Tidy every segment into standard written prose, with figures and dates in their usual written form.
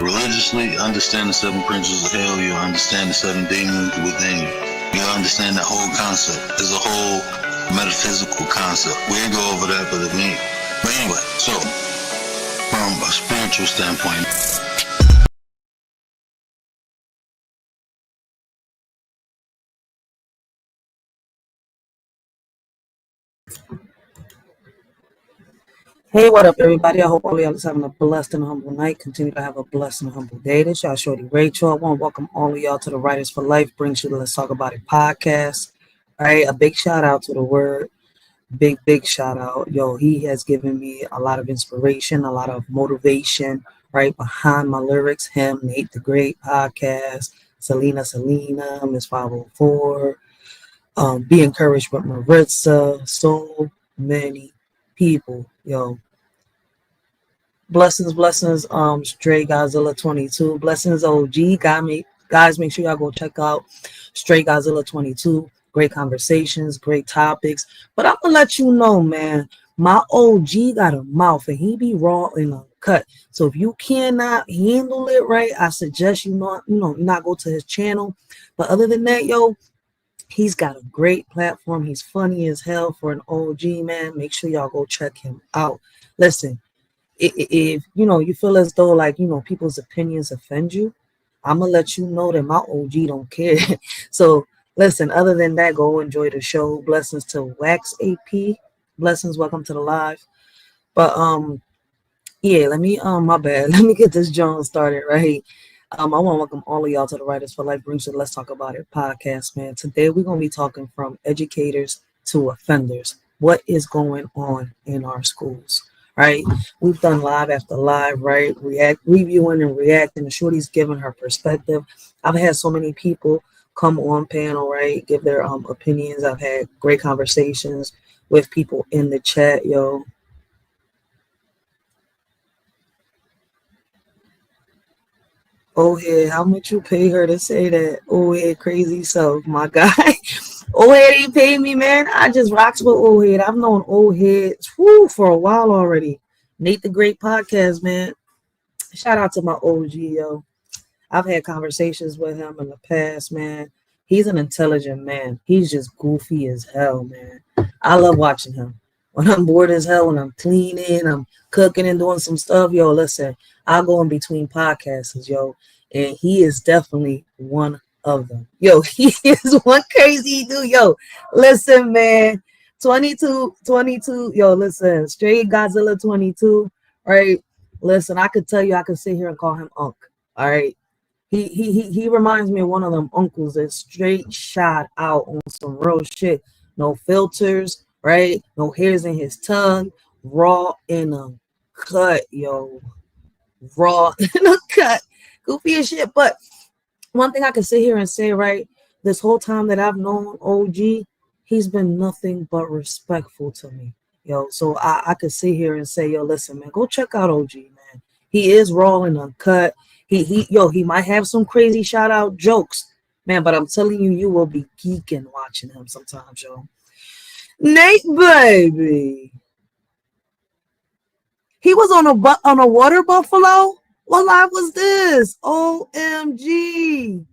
Religiously, understand the seven principles of hell. You'll understand the seven demons within you. You'll understand that whole concept. It's a whole metaphysical concept. We ain't go over that, but anyway, so from a spiritual standpoint, Hey, what up, everybody? I hope all y'all is having a blessed and humble night. Continue to have a blessed and humble day. This y'all, shorty Racheal. I want to welcome all of y'all to the Writers for Life brings you the Let's Talk About It podcast. All right, a big shout out to the word. Big shout out. Yo, he has given me a lot of inspiration, a lot of motivation, right, behind my lyrics. Him, Nate the Great podcast, Selena, Miss 504, Be Encouraged with Maritza, so many people, yo. Blessings, Stray Godzilla 22. Blessings OG. Guys, make sure y'all go check out Stray Godzilla 22. Great conversations, great topics. But I'm gonna let you know, man, my OG got a mouth and he be raw and uncut. So if you cannot handle it right, I suggest you not go to his channel. But other than that, yo, he's got a great platform. He's funny as hell for an OG, man. Make sure y'all go check him out. Listen, if you feel as though people's opinions offend you, I'm gonna let you know that my OG don't care. So listen, other than that, go enjoy the show. Blessings to Wax AP. Blessings, welcome to the live. But yeah, let me my bad. Let me get this Jones started, right? I want to welcome all of y'all to the Writers for Life brings you Let's Talk About It podcast, man. Today we're gonna be talking from educators to offenders. What is going on in our schools? Right, we've done live after live, right? Reviewing and reacting. The shorty's giving her perspective. I've had so many people come on panel, right? Give their opinions. I've had great conversations with people in the chat, yo. Oh yeah, how much you pay her to say that? Oh yeah, crazy self, my guy. Old head ain't paid me, man. I just rocks with old head. I've known old head for a while already. Nate the Great podcast, man. Shout out to my OG, yo. I've had conversations with him in the past, man. He's an intelligent man. He's just goofy as hell, man. I love watching him. When I'm bored as hell, when I'm cleaning, I'm cooking and doing some stuff, yo, listen, I'll go in between podcasts, yo. And he is definitely one of them. Yo, he is one crazy dude. Yo, listen, man. 22, yo, listen, straight Godzilla 22, right? Listen, I could tell you, I could sit here and call him Unc, all right? He reminds me of one of them uncles that straight shot out on some real shit. No filters, right? No hairs in his tongue. Raw in a cut, yo. Raw in a cut. Goofy as shit. But one thing I can sit here and say, right, this whole time that I've known OG, he's been nothing but respectful to me. Yo, so I could sit here and say, yo, listen, man, go check out OG, man. He is raw and uncut. He might have some crazy shout out jokes, man, but I'm telling you, you will be geeking watching him sometimes, yo. Nate, baby, he was on a water buffalo. What live was this? OMG,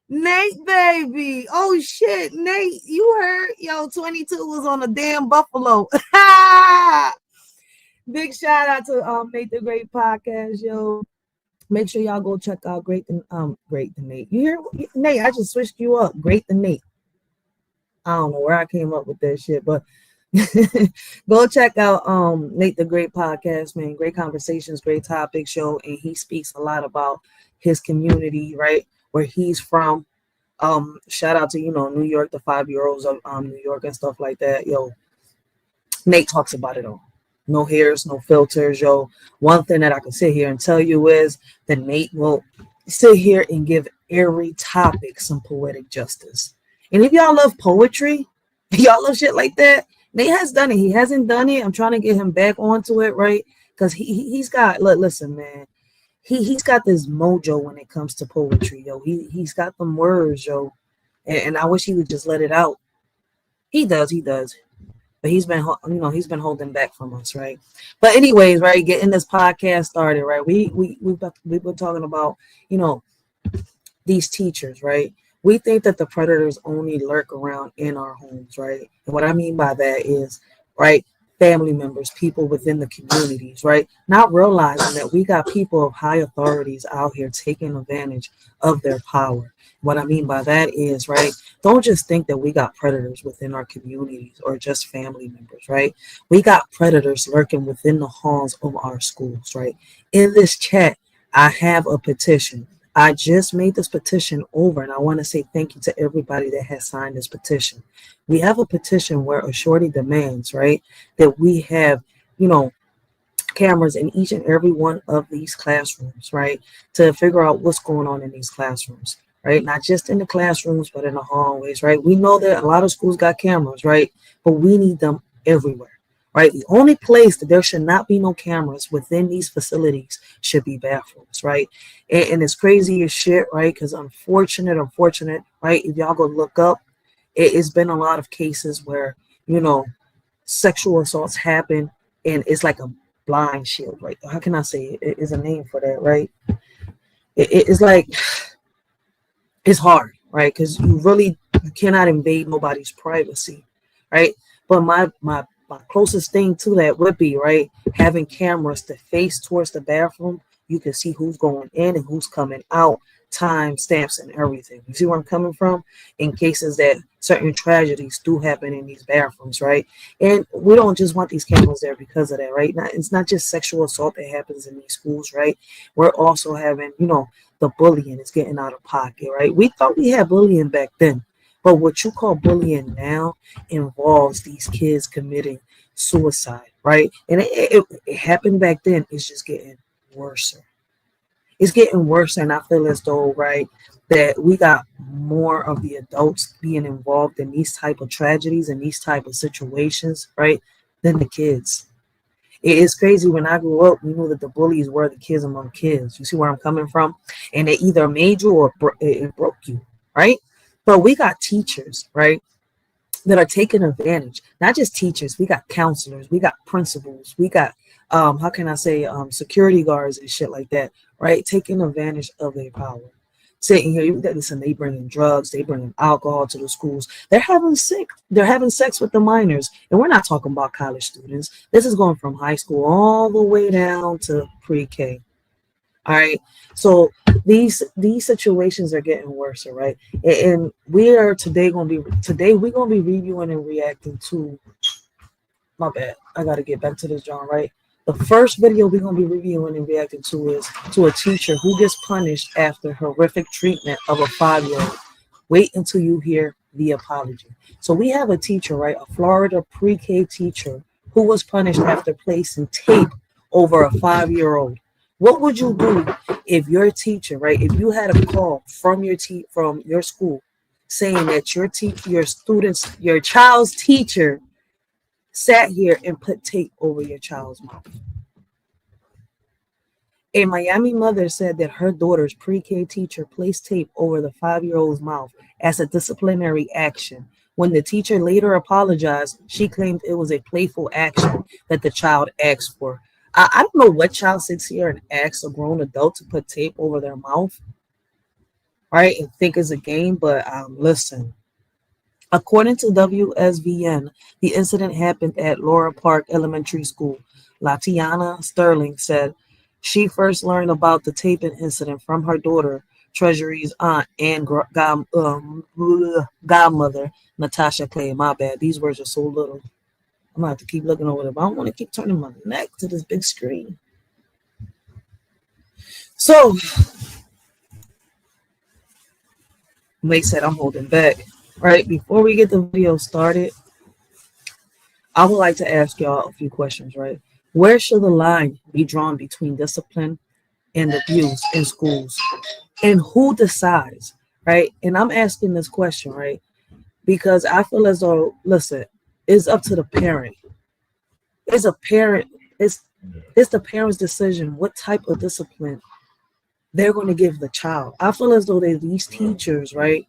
Nate, baby. Oh shit, Nate, you heard? Yo, 22 was on a damn buffalo. Big shout out to Nate the Great podcast, yo. Make sure y'all go check out Great the Nate. You hear Nate? I just switched you up. Great the Nate. I don't know where I came up with that shit, but go check out Nate the Great podcast, man. Great conversations, great topic show, and he speaks a lot about his community, right? Where he's from. Shout out to New York, the 5-year-olds of New York and stuff like that. Yo, Nate talks about it all. No hairs, no filters, yo. One thing that I can sit here and tell you is that Nate will sit here and give every topic some poetic justice. And if y'all love poetry, y'all love shit like that, Nate has done it. He hasn't done it. I'm trying to get him back onto it, right? Because he's got, listen, man. He's got this mojo when it comes to poetry, yo. He's got them words, yo. And I wish he would just let it out. He does. but he's been holding back from us, right? But anyways, right, getting this podcast started, right? We've been talking about, you know, these teachers, right? We think that the predators only lurk around in our homes, right? And what I mean by that is, right, family members, people within the communities, right? Not realizing that we got people of high authorities out here taking advantage of their power. What I mean by that is, right, don't just think that we got predators within our communities or just family members, right? We got predators lurking within the halls of our schools, right? In this chat, I have a petition. I just made this petition over, and I want to say thank you to everybody that has signed this petition. We have a petition where a shorty demands, right, that we have, you know, cameras in each and every one of these classrooms, right, to figure out what's going on in these classrooms, right? Not just in the classrooms, but in the hallways, right? We know that a lot of schools got cameras, right? But we need them everywhere. Right, the only place that there should not be no cameras within these facilities should be bathrooms, right? And it's crazy as shit, right? Because unfortunate, right? If y'all go look up, it's been a lot of cases where, you know, sexual assaults happen, and it's like a blind shield, right? How can I say it? Is a name for that, right? It's like, it's hard, right? Because you cannot invade nobody's privacy, right? But my closest thing to that would be, right, having cameras to face towards the bathroom. You can see who's going in and who's coming out, time stamps and everything. You see where I'm coming from? In cases that certain tragedies do happen in these bathrooms, right? And we don't just want these cameras there because of that, right? It's not just sexual assault that happens in these schools, right? We're also having, you know, the bullying is getting out of pocket, right? We thought we had bullying back then. But what you call bullying now involves these kids committing suicide, right? And it happened back then. It's just getting worse. It's getting worse, and I feel as though, right, that we got more of the adults being involved in these type of tragedies and these type of situations, right, than the kids. It is crazy. When I grew up, we knew that the bullies were the kids among kids. You see where I'm coming from? And it either made you or it broke you, right? But we got teachers, right, that are taking advantage. Not just teachers, we got counselors, we got principals, we got how can I say security guards and shit like that, right? Taking advantage of their power. Sitting here, listen, they bringing drugs, they bringing alcohol to the schools. They're having sex with the minors, and we're not talking about college students. This is going from high school all the way down to pre-K. All right. So these situations are getting worse, right? And we're going to be reviewing and reacting to, my bad, I got to get back to this, John, right? The first video we're going to be reviewing and reacting to is to a teacher who gets punished after horrific treatment of a 5-year-old. Wait until you hear the apology. So we have a teacher, right? A Florida pre-K teacher who was punished after placing tape over a 5-year-old. What would you do if your teacher, right, if you had a call from your school saying that your child's teacher sat here and put tape over your child's mouth? A Miami mother said that her daughter's pre-K teacher placed tape over the 5-year-old's mouth as a disciplinary action. When the teacher later apologized, she claimed it was a playful action that the child asked for. I don't know what child sits here and asks a grown adult to put tape over their mouth, right, and think it's a game, but listen. According to WSVN, the incident happened at Laura Park Elementary School. Latiana Sterling said she first learned about the taping incident from her daughter, Treasury's aunt and godmother, Natasha Clay. My bad, these words are so little. I'm going to have to keep looking over there, but I don't want to keep turning my neck to this big screen. So, May said I'm holding back. Right, before we get the video started, I would like to ask y'all a few questions, right? Where should the line be drawn between discipline and abuse in schools? And who decides, right? And I'm asking this question, right, because I feel as though, listen, it's up to the parent. It's the parent's decision what type of discipline they're going to give the child. I feel as though these teachers, right,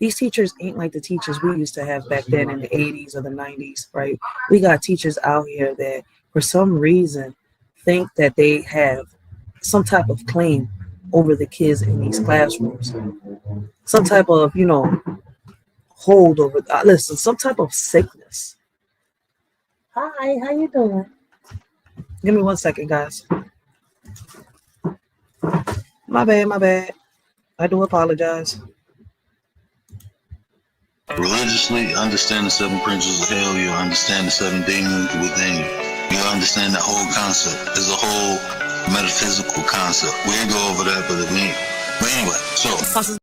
These teachers ain't like the teachers we used to have back then in the 80s or the 90s, right? We got teachers out here that for some reason think that they have some type of claim over the kids in these classrooms, some type of, hold over, listen, some type of sickness. Hi, how you doing? Give me 1 second, guys. My bad. I do apologize. Religiously, understand the 7 principles of hell. You'll understand the 7 demons within you. You'll understand that whole concept is a whole metaphysical concept. We ain't go over that, but anyway, so.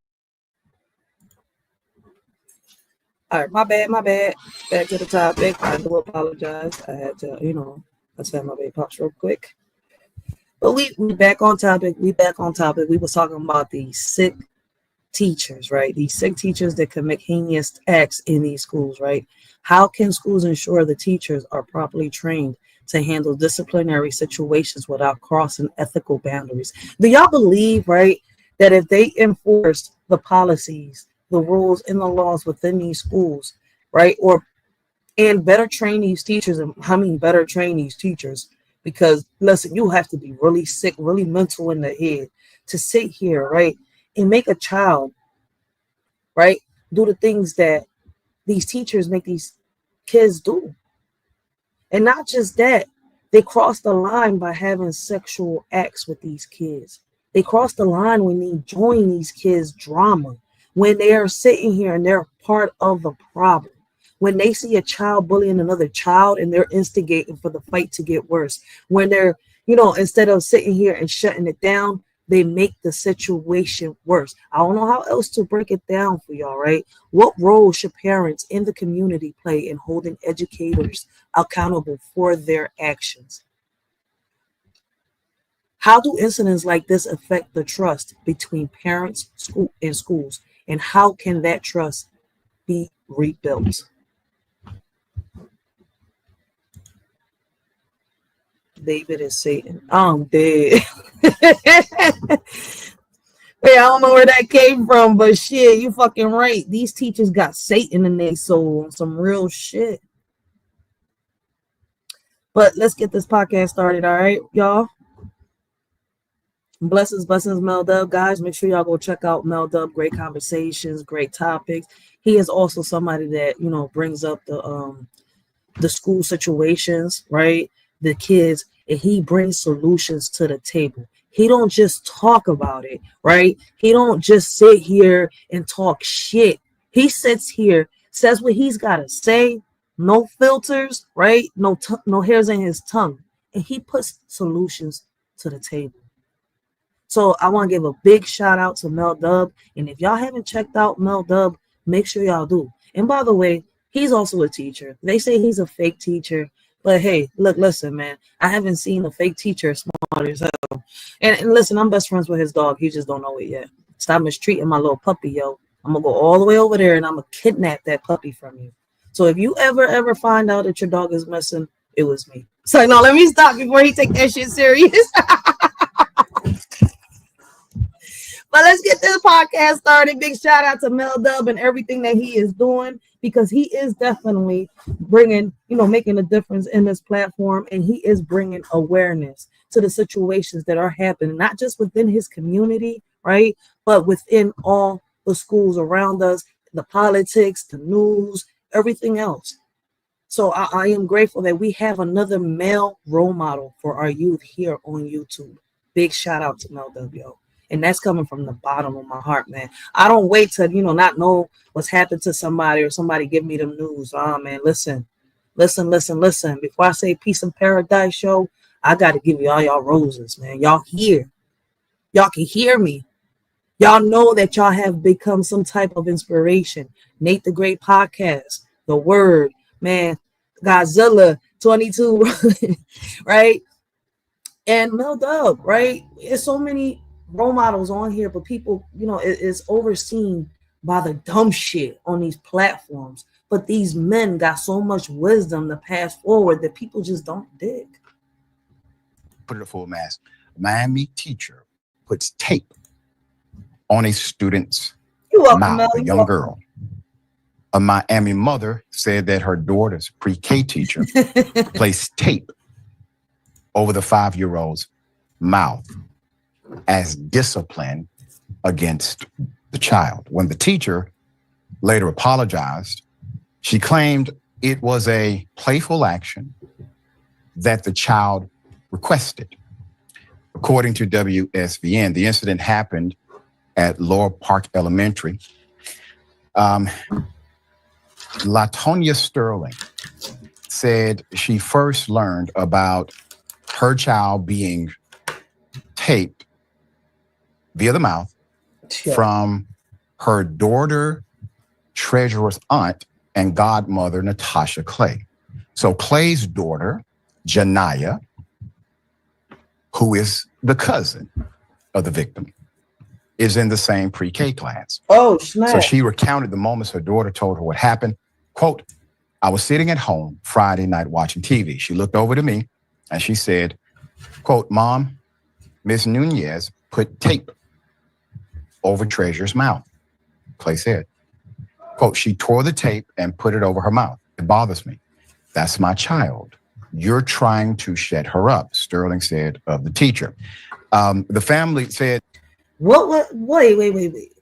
All right, my bad. Back to the topic. I do apologize. I had to, let's have my baby pops real quick. But we back on topic. We was talking about these sick teachers, right? These sick teachers that commit heinous acts in these schools, right? How can schools ensure the teachers are properly trained to handle disciplinary situations without crossing ethical boundaries? Do y'all believe, right, that if they enforced the policies, the rules, and the laws within these schools, right, and better train these teachers, better train these teachers, because listen, you have to be really sick, really mental in the head to sit here, right, and make a child, right, do the things that these teachers make these kids do. And not just that, they cross the line by having sexual acts with these kids. They cross the line when they join these kids' drama, when they are sitting here and they're part of the problem. When they see a child bullying another child and they're instigating for the fight to get worse. When they're, instead of sitting here and shutting it down, they make the situation worse. I don't know how else to break it down for y'all, right? What role should parents in the community play in holding educators accountable for their actions? How do incidents like this affect the trust between parents, and schools? And how can that trust be rebuilt? David is Satan. I'm dead. Hey, I don't know where that came from, but shit, you fucking right. These teachers got Satan in their soul on some real shit. But let's get this podcast started, all right, y'all? Blessings, Mel Dub. Guys, make sure y'all go check out Mel Dub. Great conversations, great topics. He is also somebody that, brings up the school situations, right? The kids, and he brings solutions to the table. He don't just talk about it, right? He don't just sit here and talk shit. He sits here, says what he's got to say, no filters, right? No hairs in his tongue. And he puts solutions to the table. So I want to give a big shout out to Mel Dub. And if y'all haven't checked out Mel Dub, make sure y'all do. And by the way, he's also a teacher. They say he's a fake teacher. But hey, listen, man. I haven't seen a fake teacher smart as hell. And listen, I'm best friends with his dog. He just don't know it yet. Stop mistreating my little puppy, yo. I'm going to go all the way over there and I'm going to kidnap that puppy from you. So if you ever find out that your dog is missing, it was me. So no, let me stop before he take that shit serious. But let's get this podcast started. Big shout out to Mel Dub and everything that he is doing, because he is definitely bringing, making a difference in this platform. And he is bringing awareness to the situations that are happening, not just within his community, right? But within all the schools around us, the politics, the news, everything else. So I am grateful that we have another male role model for our youth here on YouTube. Big shout out to Mel Dub, yo. And that's coming from the bottom of my heart, man. I don't wait to, not know what's happened to somebody or somebody give me the news. Man, listen. Before I say peace and paradise show, I got to give you all y'all roses, man. Y'all here. Y'all can hear me. Y'all know that y'all have become some type of inspiration. Nate the Great Podcast, The Word, man, Godzilla 22, right? And Mel Dub, right? There's so many role models on here, but people, it's overseen by the dumb shit on these platforms. But these men got so much wisdom to pass forward that people just don't dig. Put it a full mask. Miami teacher puts tape on a student's mouth, a young girl. A Miami mother said that her daughter's pre-K teacher placed tape over the 5-year-old's mouth as discipline against the child. When the teacher later apologized, she claimed it was a playful action that the child requested. According to WSVN, the incident happened at Lower Park Elementary. LaTonya Sterling said she first learned about her child being taped via the mouth from her daughter, Treasurer's aunt, and godmother, Natasha Clay. So Clay's daughter, Janiyah, who is the cousin of the victim, is in the same pre-K class. Oh, snap. So she recounted the moments her daughter told her what happened. Quote, I was sitting at home Friday night watching TV. She looked over to me and she said, quote, Mom, Miss Nunez put tape over Treasure's mouth. Clay said, quote, she tore the tape and put it over her mouth. It bothers me. That's my child. You're trying to shut her up, Sterling said of the teacher. The family said, Wait.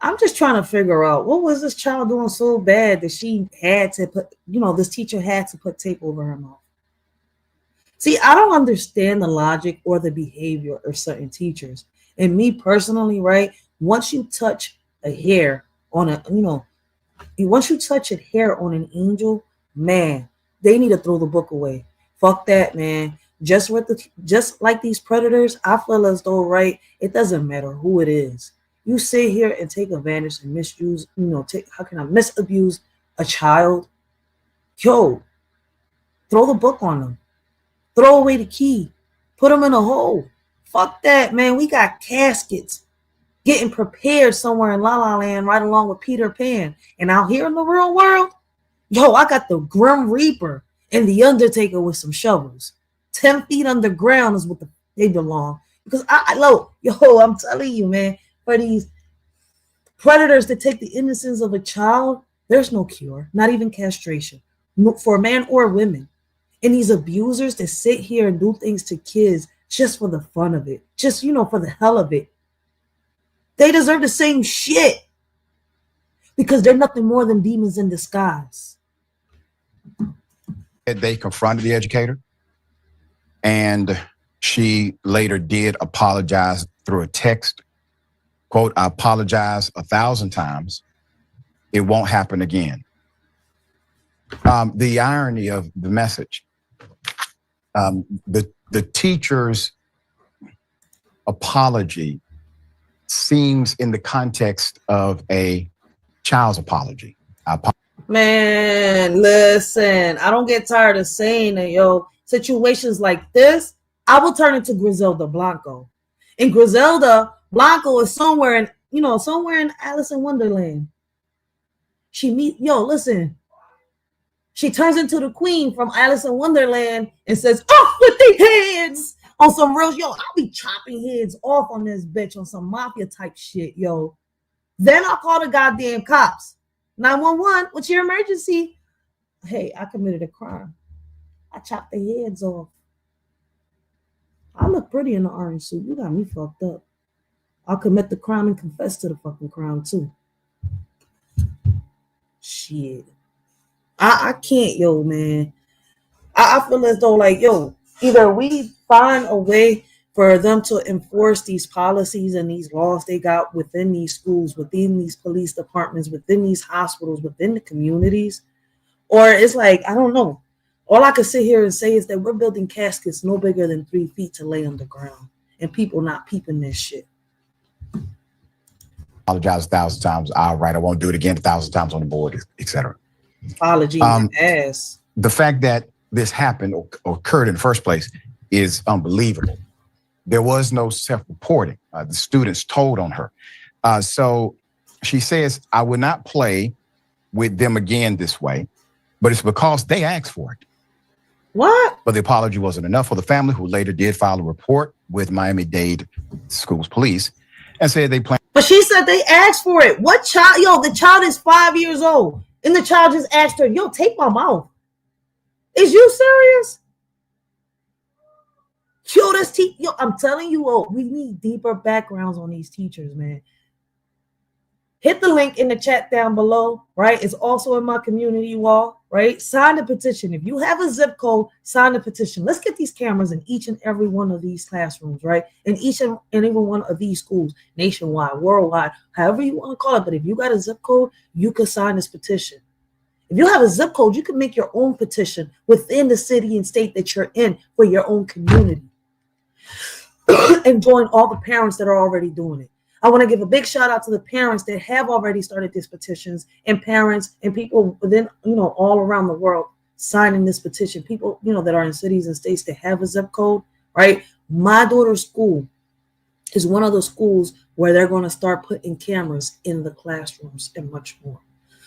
I'm just trying to figure out, what was this child doing so bad that she had to put, this teacher had to put tape over her mouth? See, I don't understand the logic or the behavior of certain teachers. And me personally, right, once you touch a hair on once you touch a hair on an angel, man, they need to throw the book away. Fuck that, man. Just like these predators, I feel as though, right, it doesn't matter who it is. You sit here and take advantage and misuse, how can I misabuse a child? Yo, throw the book on them. Throw away the key. Put them in a hole. Fuck that, man. We got caskets getting prepared somewhere in La La Land right along with Peter Pan. And out here in the real world, yo, I got the Grim Reaper and the Undertaker with some shovels. 10 feet underground is what they belong. Because I'm telling you, man, for these predators that take the innocence of a child, there's no cure, not even castration, for man or women. And these abusers that sit here and do things to kids just for the fun of it, just, for the hell of it, they deserve the same shit because they're nothing more than demons in disguise. They confronted the educator, and she later did apologize through a text. Quote, I apologize 1,000 times. It won't happen again. The irony of the message, the teacher's apology seems in the context of a child's apology. Man, listen, I don't get tired of saying it, yo. Situations like this, I will turn into Griselda Blanco. And Griselda Blanco is somewhere in Alice in Wonderland. She turns into the queen from Alice in Wonderland and says, off with the heads on some real, I'll be chopping heads off on this bitch on some mafia type shit, yo. Then I'll call the goddamn cops. 911, what's your emergency? Hey, I committed a crime. I chopped their heads off. I look pretty in the orange suit. You got me fucked up. I'll commit the crime and confess to the fucking crime too. Shit. I can't, yo, man. I feel as though, like, yo, either we find a way for them to enforce these policies and these laws they got within these schools, within these police departments, within these hospitals, within the communities, or it's like, I don't know. All I can sit here and say is that we're building caskets no bigger than 3 feet to lay underground, and people not peeping this shit. Apologize 1,000 times. All right, I won't do it again 1,000 times on the board, etc. Apology ass. The fact that this happened or occurred in the first place is unbelievable. There was no self-reporting. The students told on her. So she says, I would not play with them again this way, but it's because they asked for it. What? But the apology wasn't enough for the family, who later did file a report with Miami-Dade Schools Police and said they plan. But she said they asked for it. What child? Yo, the child is 5 years old. And the child just asked her, yo, take my mouth. Is you serious? Yo, yo, I'm telling you, we need deeper backgrounds on these teachers, man. Hit the link in the chat down below, right? It's also in my community wall, right? Sign the petition. If you have a zip code, sign the petition. Let's get these cameras in each and every one of these classrooms, right? In each and every one of these schools, nationwide, worldwide, however you want to call it. But if you got a zip code, you can sign this petition. If you have a zip code, you can make your own petition within the city and state that you're in for your own community. And join all the parents that are already doing it. I want to give a big shout out to the parents that have already started these petitions, and parents and people within, all around the world signing this petition. People, that are in cities and states that have a zip code, right? My daughter's school is one of the schools where they're going to start putting cameras in the classrooms and much more.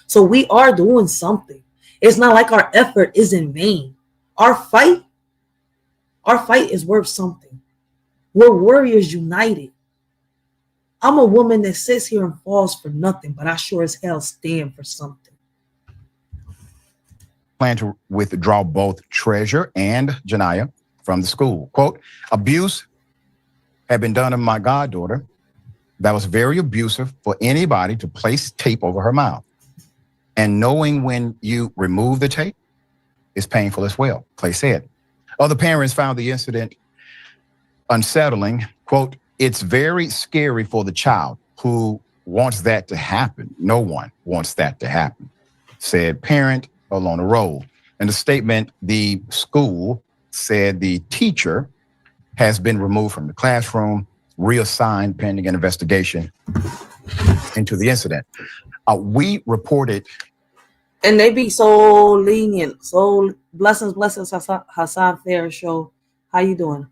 So we are doing something. It's not like our effort is in vain. Our fight is worth something. We're warriors united. I'm a woman that sits here and falls for nothing, but I sure as hell stand for something. Plan to withdraw both Treasure and Janiyah from the school. Quote, abuse had been done to my goddaughter that was very abusive for anybody to place tape over her mouth. And knowing when you remove the tape is painful as well, Clay said. Other parents found the incident unsettling. Quote, it's very scary for the child who wants that to happen. No one wants that to happen, said parent Alona Rowe. In a statement, the school said the teacher has been removed from the classroom, reassigned pending an investigation into the incident. We reported. And they be so lenient. So blessings, Hassan Fair Show. How you doing?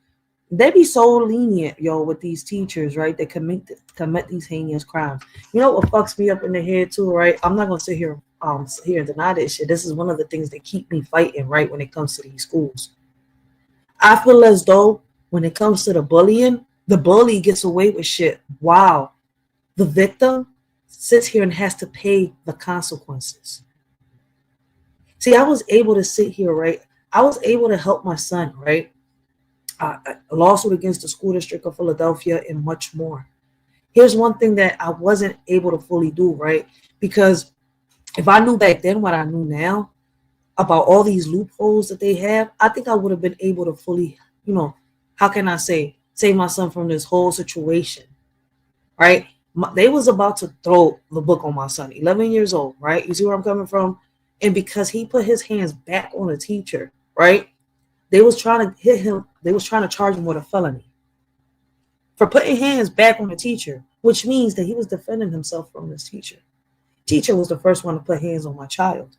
They be so lenient, with these teachers, right? They commit these heinous crimes. You know what fucks me up in the head too, right? I'm not gonna sit here and deny this shit. This is one of the things that keep me fighting, right? When it comes to these schools, I feel as though when it comes to the bullying, the bully gets away with shit. Wow, the victim sits here and has to pay the consequences. See, I was able to sit here, right? I was able to help my son, right? A lawsuit against the school district of Philadelphia and much more. Here's one thing that I wasn't able to fully do, right? Because if I knew back then what I knew now about all these loopholes that they have, I think I would have been able to fully, how can I save my son from this whole situation, right? They was about to throw the book on my son, 11 years old, right? You see where I'm coming from? And because he put his hands back on a teacher, right? They was trying to hit him. They was trying to charge him with a felony for putting hands back on the teacher, which means that he was defending himself from this teacher. Teacher was the first one to put hands on my child.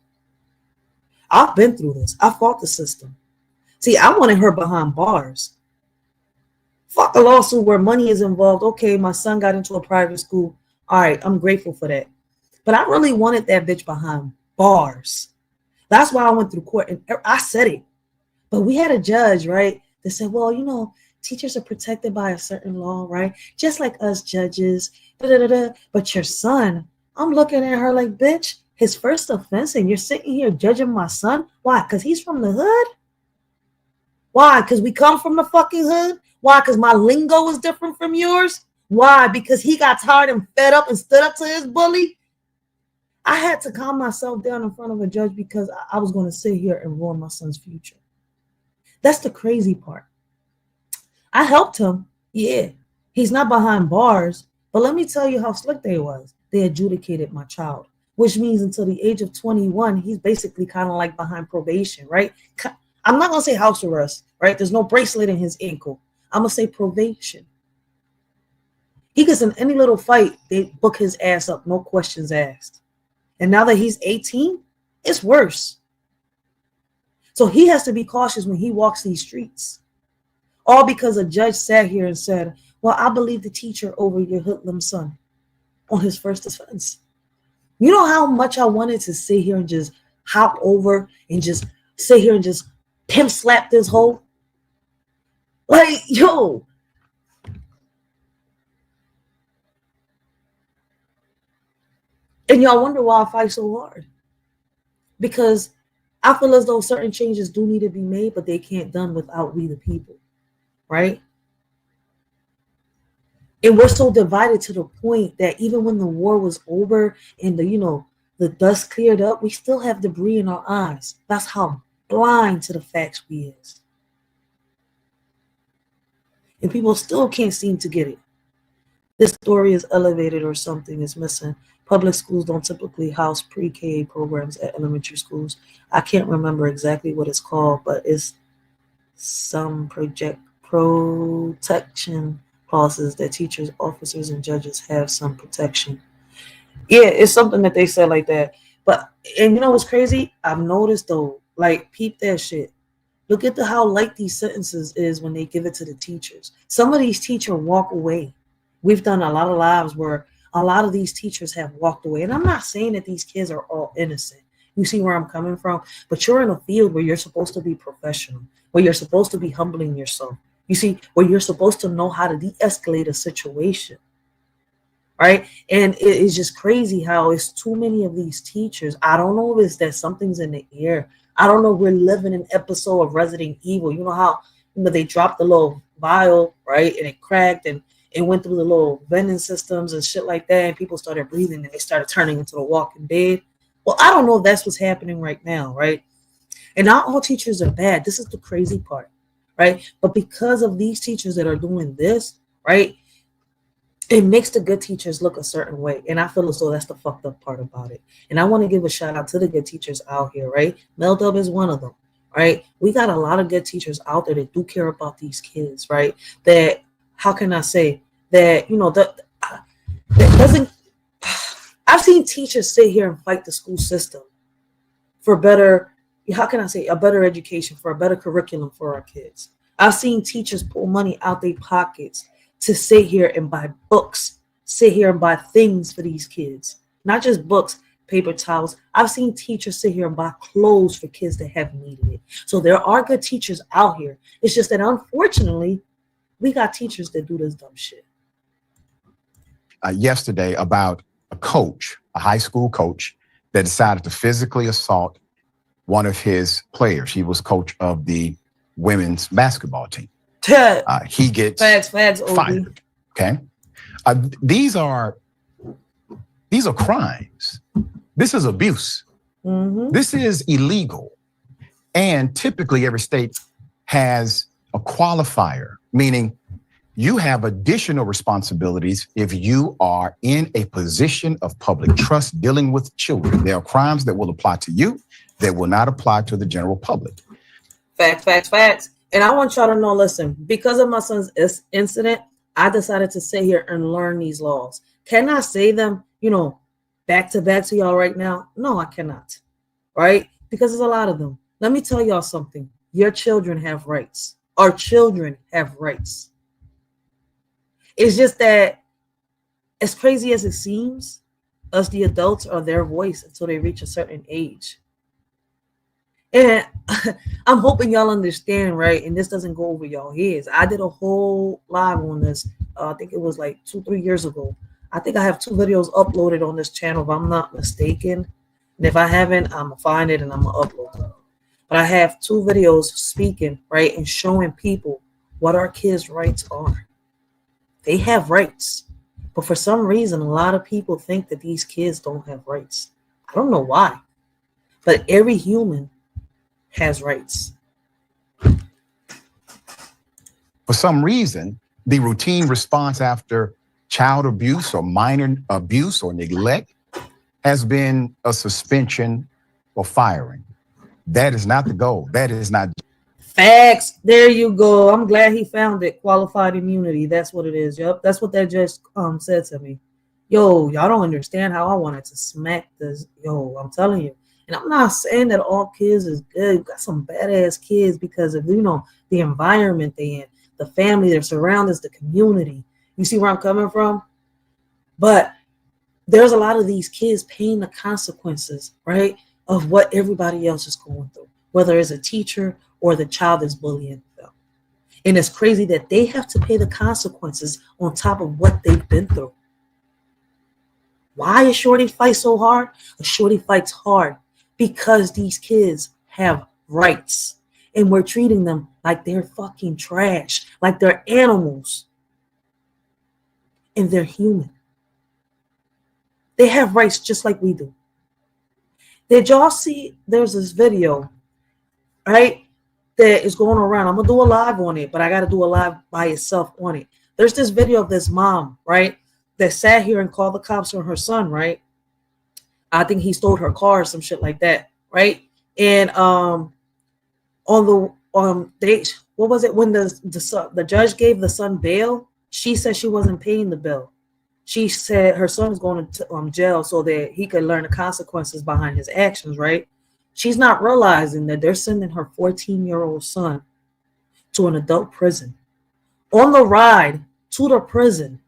I've been through this. I fought the system. See, I wanted her behind bars. Fuck a lawsuit where money is involved. Okay, my son got into a private school. All right, I'm grateful for that. But I really wanted that bitch behind bars. That's why I went through court, and I said it. But we had a judge, right, that said, well, teachers are protected by a certain law, right? Just like us judges. But your son, I'm looking at her like, bitch, his first offense, and you're sitting here judging my son? Why? Because he's from the hood? Why? Because we come from the fucking hood? Why? Because my lingo is different from yours? Why? Because he got tired and fed up and stood up to his bully? I had to calm myself down in front of a judge because I was going to sit here and ruin my son's future. That's the crazy part. I helped him. Yeah, he's not behind bars. But let me tell you how slick they was. They adjudicated my child, which means until the age of 21, he's basically kind of like behind probation, right? I'm not going to say house arrest, right? There's no bracelet in his ankle. I'm going to say probation. He gets in any little fight, they book his ass up, no questions asked. And now that he's 18, it's worse. So he has to be cautious when he walks these streets. All because a judge sat here and said, well, I believe the teacher over your hoodlum son on his first offense. You know how much I wanted to sit here and just hop over and just sit here and just pimp slap this hoe? Like, yo. And y'all wonder why I fight so hard. because I feel as though certain changes do need to be made, but they can't done without we the people, right? And we're so divided to the point that even when the war was over and the dust cleared up, we still have debris in our eyes. That's how blind to the facts we is. And people still can't seem to get it. This story is elevated or something is missing. Public schools don't typically house pre-K programs at elementary schools. I can't remember exactly what it's called, but it's some protection clauses that teachers, officers, and judges have some protection. Yeah, it's something that they said like that. But, and you know what's crazy? I've noticed though, like, peep that shit. Look at how light these sentences is when they give it to the teachers. Some of these teachers walk away. We've done a lot of lives where a lot of these teachers have walked away. And I'm not saying that these kids are all innocent. You see where I'm coming from? But you're in a field where you're supposed to be professional, where you're supposed to be humbling yourself. You see, where you're supposed to know how to de-escalate a situation. Right? And it is just crazy how it's too many of these teachers. I don't know if it's that something's in the air. I don't know. We're living an episode of Resident Evil. You know how they dropped the little vial, right? And it cracked and it went through the little vending systems and shit like that. And people started breathing and they started turning into the Walking Dead. Well, I don't know if that's what's happening right now, right? And not all teachers are bad. This is the crazy part, right? But because of these teachers that are doing this, right, it makes the good teachers look a certain way. And I feel as though that's the fucked up part about it. And I want to give a shout out to the good teachers out here, right? Mel Dub is one of them, right? We got a lot of good teachers out there that do care about these kids, right? That, how can I say, that, that doesn't, I've seen teachers sit here and fight the school system for better, how can I say, a better education, for a better curriculum for our kids. I've seen teachers pull money out their pockets to sit here and buy books, sit here and buy things for these kids. Not just books, paper towels. I've seen teachers sit here and buy clothes for kids that haven't needed it. So there are good teachers out here. It's just that unfortunately, we got teachers that do this dumb shit. Yesterday about a coach, a high school coach, that decided to physically assault one of his players. He was coach of the women's basketball team. He gets fired. Okay, these are crimes. This is abuse. Mm-hmm. This is illegal, and typically every state has a qualifier, meaning you have additional responsibilities if you are in a position of public trust dealing with children. There are crimes that will apply to you that will not apply to the general public. Facts. And I want y'all to know, listen, because of my son's incident, I decided to sit here and learn these laws. Can I say them, back to back to y'all right now? No, I cannot, right? Because there's a lot of them. Let me tell y'all something. Your children have rights. Our children have rights. It's just that, as crazy as it seems, us, the adults, are their voice until they reach a certain age. And I'm hoping y'all understand, right? And this doesn't go over y'all heads. I did a whole live on this. I think it was like 2-3 years ago. I think I have 2 videos uploaded on this channel, if I'm not mistaken. And if I haven't, I'm going to find it and I'm going to upload them. But I have 2 videos speaking, right, and showing people what our kids' rights are. They have rights. But for some reason, a lot of people think that these kids don't have rights. I don't know why. But every human has rights. For some reason, the routine response after child abuse or minor abuse or neglect has been a suspension or firing. That is not the goal. That is not. Facts. There you go. I'm glad he found it. Qualified immunity. That's what it is. Yup. That's what that judge said to me. Yo, y'all don't understand how I wanted to smack this. Yo, I'm telling you. And I'm not saying that all kids is good. You got some badass kids because of, the environment they in, the family, their surroundings, the community. You see where I'm coming from? But there's a lot of these kids paying the consequences, right, of what everybody else is going through, whether it's a teacher or the child is bullying them. And it's crazy that they have to pay the consequences on top of what they've been through. Why is Shorty fight so hard? A Shorty fights hard because these kids have rights and we're treating them like they're fucking trash, like they're animals, and they're human. They have rights just like we do. Did y'all see there's this video, right, that is going around? I'm gonna do a live on it, but I gotta do a live by itself on it. There's this video of this mom, right, that sat here and called the cops on her son, right? I think he stole her car or some shit like that, right? And on the what was it when the judge gave the son bail? She said she wasn't paying the bill. She said her son was going to jail so that he could learn the consequences behind his actions, right? She's not realizing that they're sending her 14-year-old son to an adult prison. On the ride to the prison,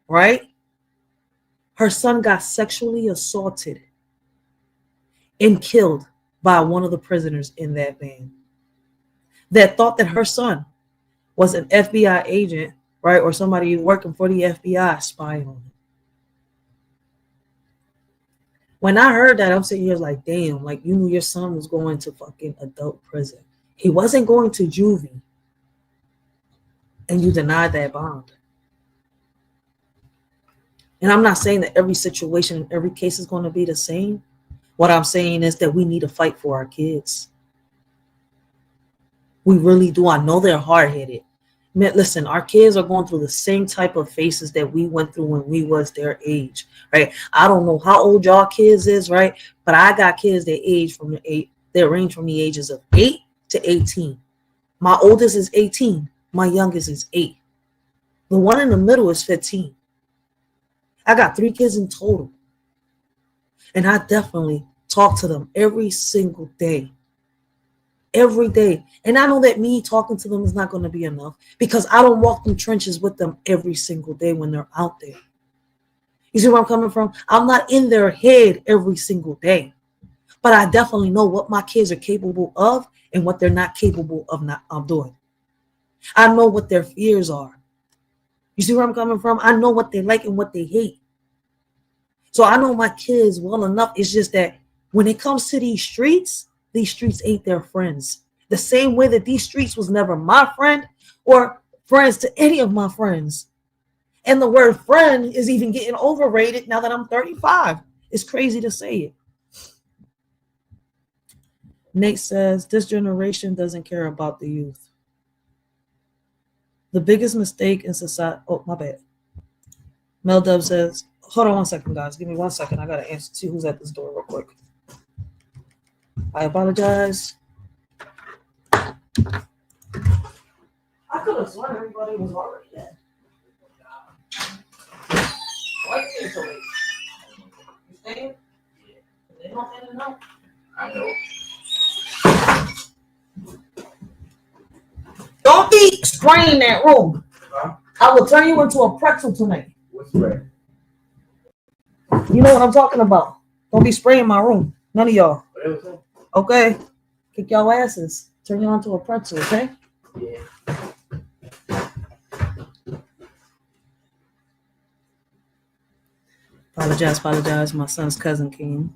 right? Her son got sexually assaulted and killed by one of the prisoners in that van that thought that her son was an FBI agent, right? Or somebody working for the FBI spying on him. When I heard that, I'm sitting here like, damn, like you knew your son was going to fucking adult prison. He wasn't going to juvie. And you denied that bond. And I'm not saying that every situation, every case is going to be the same. What I'm saying is that we need to fight for our kids. We really do. I know they're hard-headed. Man, listen, our kids are going through the same type of phases that we went through when we was their age, right? I don't know how old y'all kids is, right? But I got kids that range from the ages of 8 to 18. My oldest is 18. My youngest is 8. The one in the middle is 15. I got 3 kids in total. And I definitely talk to them every single day. Every day. And I know that me talking to them is not going to be enough because I don't walk them trenches with them every single day when they're out there. You see where I'm coming from? I'm not in their head every single day. But I definitely know what my kids are capable of and what they're not capable of doing. I know what their fears are. You see where I'm coming from? I know what they like and what they hate. So I know my kids well enough. It's just that when it comes to these streets ain't their friends. The same way that these streets was never my friend or friends to any of my friends. And the word friend is even getting overrated now that I'm 35. It's crazy to say it. Nate says, this generation doesn't care about the youth. The biggest mistake in society. Oh, my bad. Mel Dub says, hold on 1 second, guys. Give me 1 second. I got to see who's at this door real quick. I apologize. I could have sworn everybody was already there. Why you so late? You staying? Yeah. They don't need to know. I know. Don't be spraying that room. Huh? I will turn you into a pretzel tonight. What's spray? You know what I'm talking about. Don't be spraying my room. None of y'all. Okay? Kick y'all asses. Turn you into a pretzel, okay? Yeah. Apologize. My son's cousin came.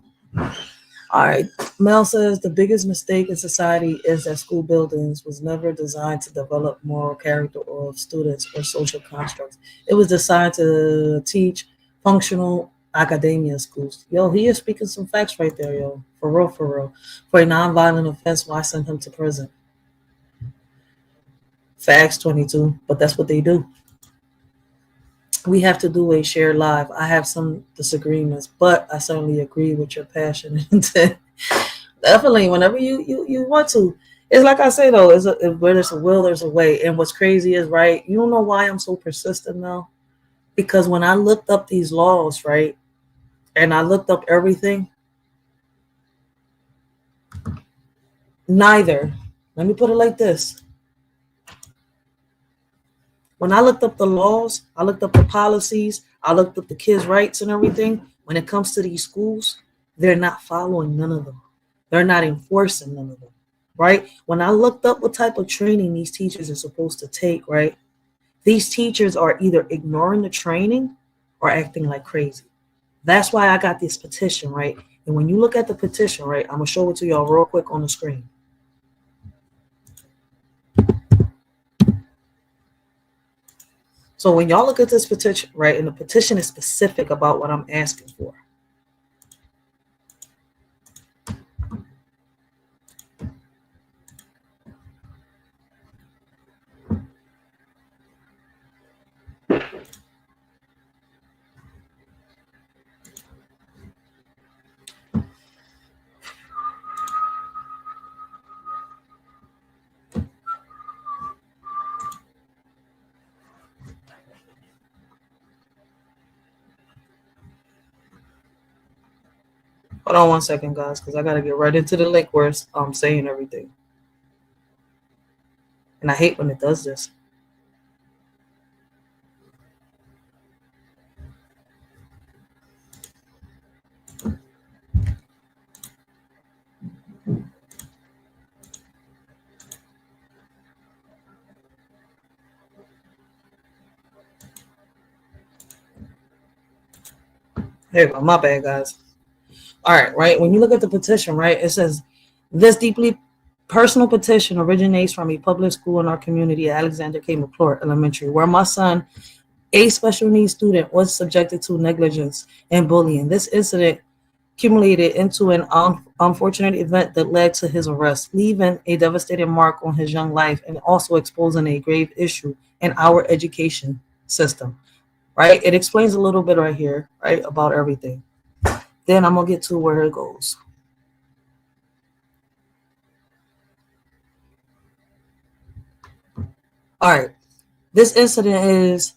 All right. Mel says the biggest mistake in society is that school buildings was never designed to develop moral character of students or social constructs. It was designed to teach functional academia schools. Yo, he is speaking some facts right there, yo. For real. For a nonviolent offense, why send him to prison? Facts 22, but that's what they do. We have to do a shared live. I have some disagreements, but I certainly agree with your passion. Definitely, whenever you want to. It's like I say, though, where there's a will, there's a way. And what's crazy is, right, you don't know why I'm so persistent now? Because when I looked up these laws, right, and I looked up everything, neither. Let me put it like this. When I looked up the laws, I looked up the policies, I looked up the kids' rights and everything. When it comes to these schools, they're not following none of them. They're not enforcing none of them, right? When I looked up what type of training these teachers are supposed to take, right? These teachers are either ignoring the training or acting like crazy. That's why I got this petition, right? And when you look at the petition, right, I'm going to show it to y'all real quick on the screen. So when y'all look at this petition, right, and the petition is specific about what I'm asking for. Hold on one second, guys, because I got to get right into the link where I'm saying everything. And I hate when it does this. There you go. My bad, guys. All right. When you look at the petition, right, it says, this deeply personal petition originates from a public school in our community at Alexander K. McClure Elementary, where my son, a special needs student, was subjected to negligence and bullying. This incident accumulated into an unfortunate event that led to his arrest, leaving a devastating mark on his young life and also exposing a grave issue in our education system. Right? It explains a little bit right here, right, about everything. Then I'm going to get to where it goes. All right. This incident is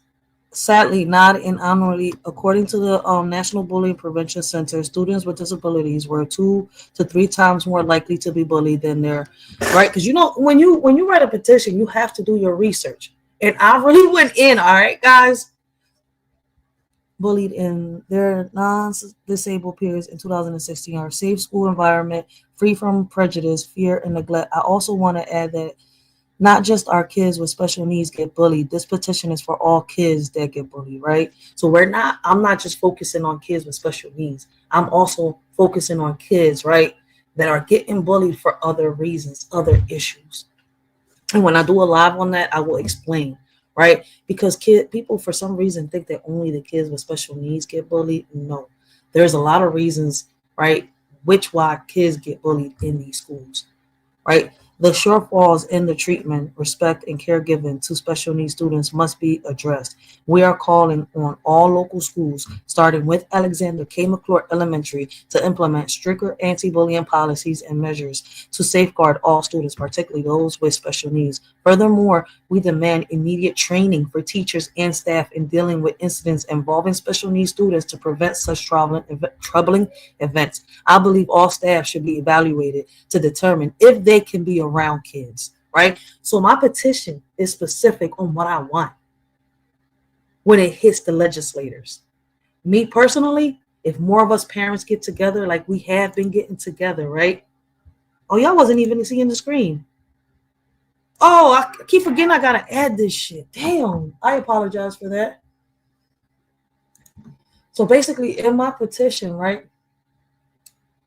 sadly not an anomaly. According to the National Bullying Prevention Center, students with disabilities were 2 to 3 times more likely to be bullied than their, right? Because, you know, when you write a petition, you have to do your research. And I really went in, all right, guys. Bullied in their non-disabled peers in 2016 are a safe school environment, free from prejudice, fear, and neglect. I also want to add that not just our kids with special needs get bullied. This petition is for all kids that get bullied, right? So I'm not just focusing on kids with special needs. I'm also focusing on kids, right, that are getting bullied for other reasons, other issues. And when I do a live on that, I will explain. Right? Because people for some reason think that only the kids with special needs get bullied. No, there's a lot of reasons, right, why kids get bullied in these schools, right? The shortfalls in the treatment, respect, and care given to special needs students must be addressed. We are calling on all local schools, starting with Alexander K. McClure Elementary, to implement stricter anti-bullying policies and measures to safeguard all students, particularly those with special needs. Furthermore, we demand immediate training for teachers and staff in dealing with incidents involving special needs students to prevent such troubling events. I believe all staff should be evaluated to determine if they can be around kids, right? So my petition is specific on what I want when it hits the legislators. Me personally, if more of us parents get together like we have been getting together, right? Oh, y'all wasn't even seeing the screen. Oh, I keep forgetting I gotta add this shit. Damn, I apologize for that. So basically in my petition, right?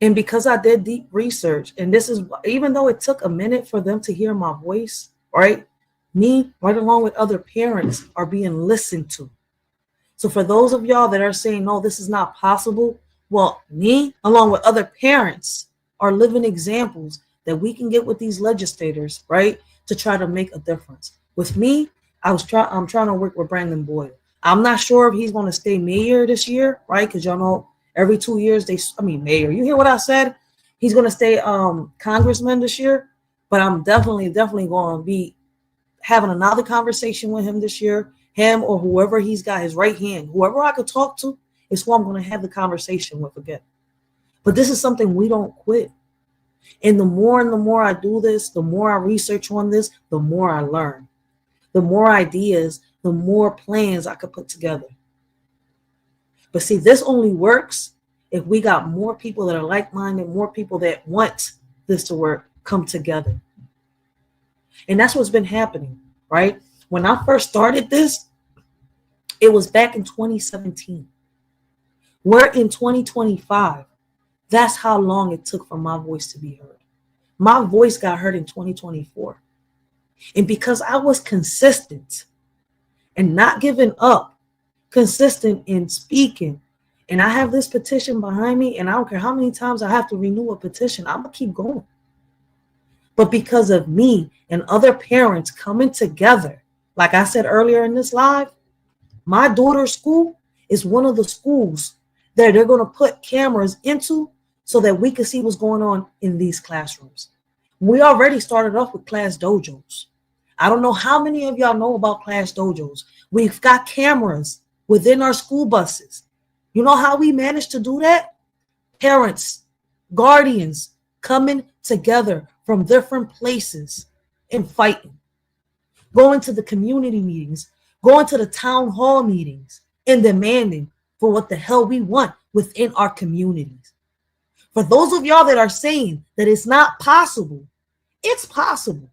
And because I did deep research, and this is, even though it took a minute for them to hear my voice, right? Me, right along with other parents, are being listened to. So for those of y'all that are saying, no, this is not possible, well, me, along with other parents, are living examples that we can get with these legislators, right? To try to make a difference. With me, I'm trying to work with Brandon Boyle. I'm not sure if he's going to stay mayor this year, right? Because y'all know every 2 years mayor. You hear what I said? He's going to stay congressman this year, but I'm definitely going to be having another conversation with him this year. Him or whoever he's got, his right hand, whoever I could talk to is who I'm going to have the conversation with again. But this is something we don't quit. And the more I do this, the more I research on this, the more I learn. The more ideas, the more plans I could put together. But see, this only works if we got more people that are like-minded, more people that want this to work, come together. And that's what's been happening, right? When I first started this, it was back in 2017. We're in 2025. That's how long it took for my voice to be heard. My voice got heard in 2024. And because I was consistent and not giving up, consistent in speaking, and I have this petition behind me, and I don't care how many times I have to renew a petition, I'm going to keep going. But because of me and other parents coming together, like I said earlier in this live, my daughter's school is one of the schools that they're going to put cameras into so that we can see what's going on in these classrooms. We already started off with class dojos. I don't know how many of y'all know about class dojos. We've got cameras within our school buses. You know how we managed to do that? Parents, guardians coming together from different places and fighting. Going to the community meetings, going to the town hall meetings, and demanding for what the hell we want within our communities. For those of y'all that are saying that it's not possible, it's possible.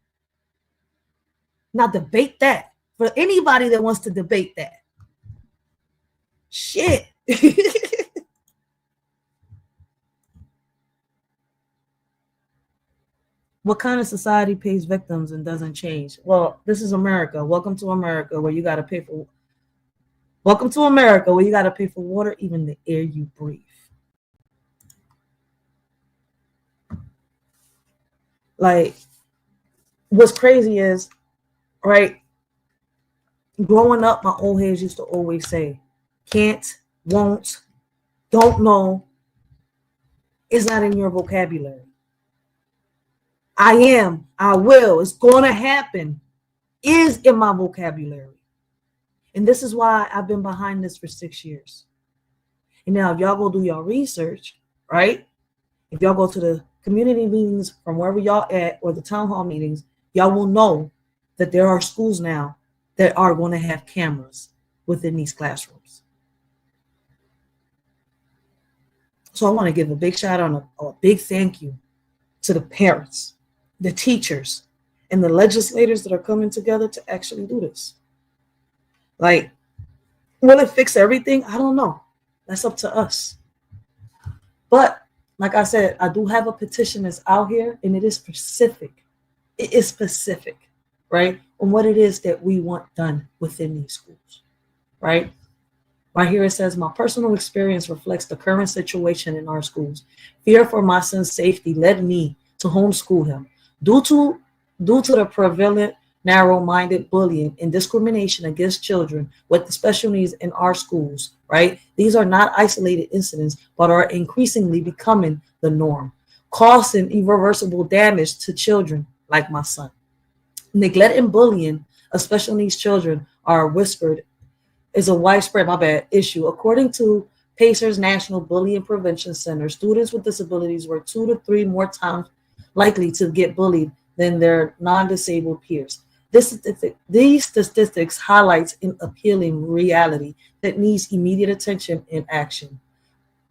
Now debate that. For anybody that wants to debate that. Shit. What kind of society pays victims and doesn't change? Well, this is America. Welcome to America, where you got to pay for. Welcome to America, where you got to pay for water, even the air you breathe. Like, what's crazy is, right? Growing up, my old heads used to always say, can't, won't, don't know. It's not in your vocabulary. I am, I will, it's going to happen is in my vocabulary. And this is why I've been behind this for 6 years. And now if y'all go do y'all research, right? If y'all go to the community meetings from wherever y'all at or the town hall meetings, y'all will know that there are schools now that are going to have cameras within these classrooms. So I want to give a big shout out, a big thank you to the parents, the teachers, and the legislators that are coming together to actually do this. Like, will it fix everything? I don't know. That's up to us. But like I said, I do have a petition that's out here, and it is specific. It is specific, right, on what it is that we want done within these schools, right? Right here it says, my personal experience reflects the current situation in our schools. Fear for my son's safety led me to homeschool him. Due to the prevalent narrow-minded bullying and discrimination against children with special needs in our schools, right? These are not isolated incidents, but are increasingly becoming the norm, causing irreversible damage to children like my son. Neglect and bullying of special needs children is a widespread, issue. According to Pacer's National Bullying Prevention Center, students with disabilities were 2 to 3 more times likely to get bullied than their non-disabled peers. These statistics highlights an appealing reality that needs immediate attention and action.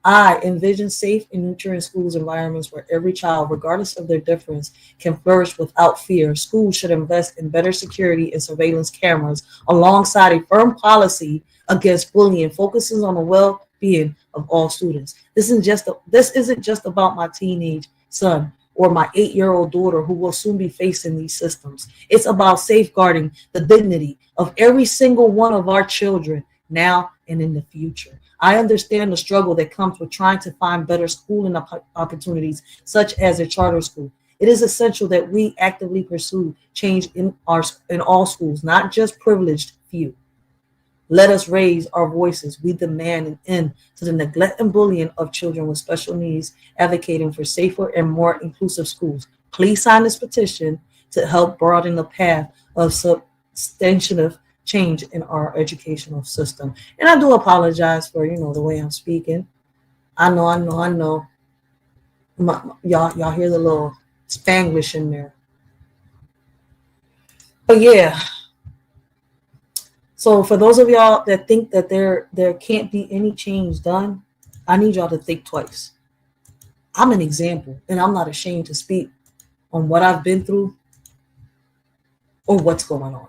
I envision safe and nurturing schools environments where every child, regardless of their difference, can flourish without fear. Schools should invest in better security and surveillance cameras alongside a firm policy against bullying, focuses on the well-being of all students. This isn't just about my teenage son or my 8-year-old daughter who will soon be facing these systems. It's about safeguarding the dignity of every single one of our children now and in the future. I understand the struggle that comes with trying to find better schooling opportunities, such as a charter school. It is essential that we actively pursue change in all schools, not just privileged few. Let us raise our voices. We demand an end to the neglect and bullying of children with special needs, advocating for safer and more inclusive schools. Please sign this petition to help broaden the path of substantive change in our educational system. And I do apologize for, the way I'm speaking. I know. Y'all hear the little Spanglish in there. But yeah. So for those of y'all that think that there can't be any change done, I need y'all to think twice. I'm an example, and I'm not ashamed to speak on what I've been through or what's going on.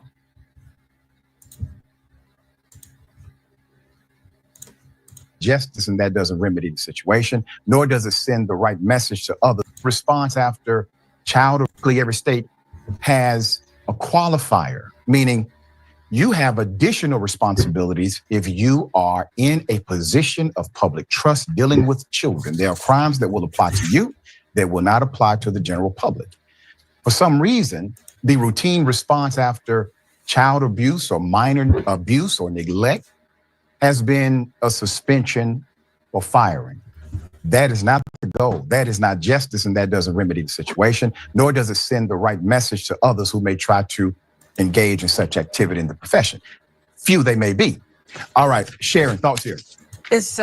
justice, and that doesn't remedy the situation, nor does it send the right message to others. Response after child, every state has a qualifier, meaning you have additional responsibilities if you are in a position of public trust dealing with children. There are crimes that will apply to you that will not apply to the general public. For some reason, the routine response after child abuse or minor abuse or neglect has been a suspension or firing. That is not the goal. That is not justice, and that doesn't remedy the situation, nor does it send the right message to others who may try to engage in such activity in the profession. Few they may be. All right, Sharon, thoughts here. It's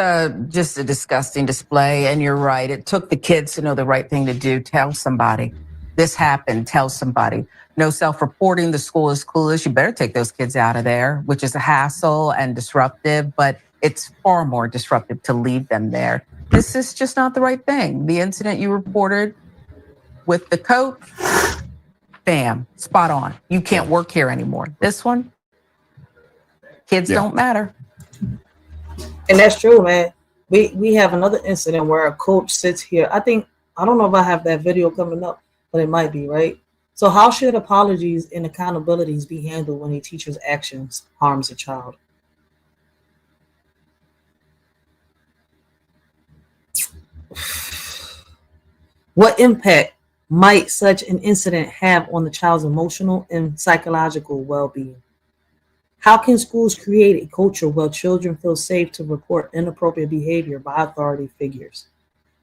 just a disgusting display, and you're right. It took the kids to know the right thing to do. Tell somebody. This happened, tell somebody. No self-reporting, the school is clueless. You better take those kids out of there, which is a hassle and disruptive, but it's far more disruptive to leave them there. This is just not the right thing. The incident you reported with the coat, bam, spot on. You can't work here anymore. This one, kids don't matter. And that's true, man. We have another incident where a coach sits here. I don't know if I have that video coming up, but it might be, right? So how should apologies and accountabilities be handled when a teacher's actions harms a child? What impact might such an incident have on the child's emotional and psychological well-being? How can schools create a culture where children feel safe to report inappropriate behavior by authority figures?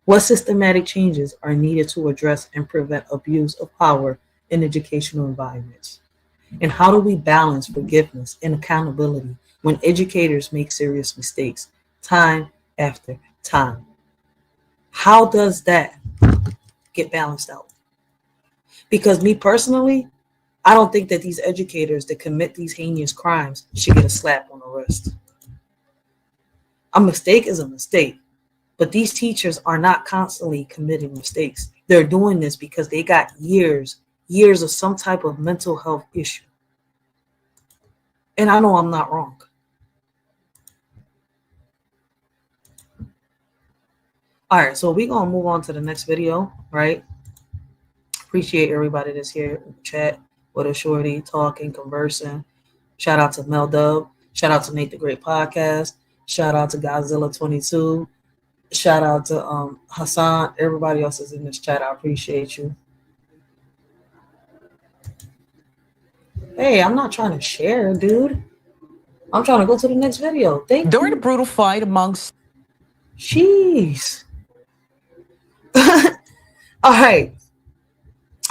What systematic changes are needed to address and prevent abuse of power in educational environments? And how do we balance forgiveness and accountability when educators make serious mistakes time after time? How does that get balanced out? Because me personally, I don't think that these educators that commit these heinous crimes should get a slap on the wrist. A mistake is a mistake, but these teachers are not constantly committing mistakes. They're doing this because they got years of some type of mental health issue. And I know I'm not wrong. All right, so we're going to move on to the next video, right? Appreciate everybody that's here in the chat with a shorty, talking, conversing. Shout out to Mel Dub. Shout out to Nate the Great Podcast. Shout out to Godzilla 22. Shout out to Hassan. Everybody else is in this chat. I appreciate you. Hey, I'm not trying to share, dude. I'm trying to go to the next video. Thank you. During the brutal fight amongst... Jeez. All right.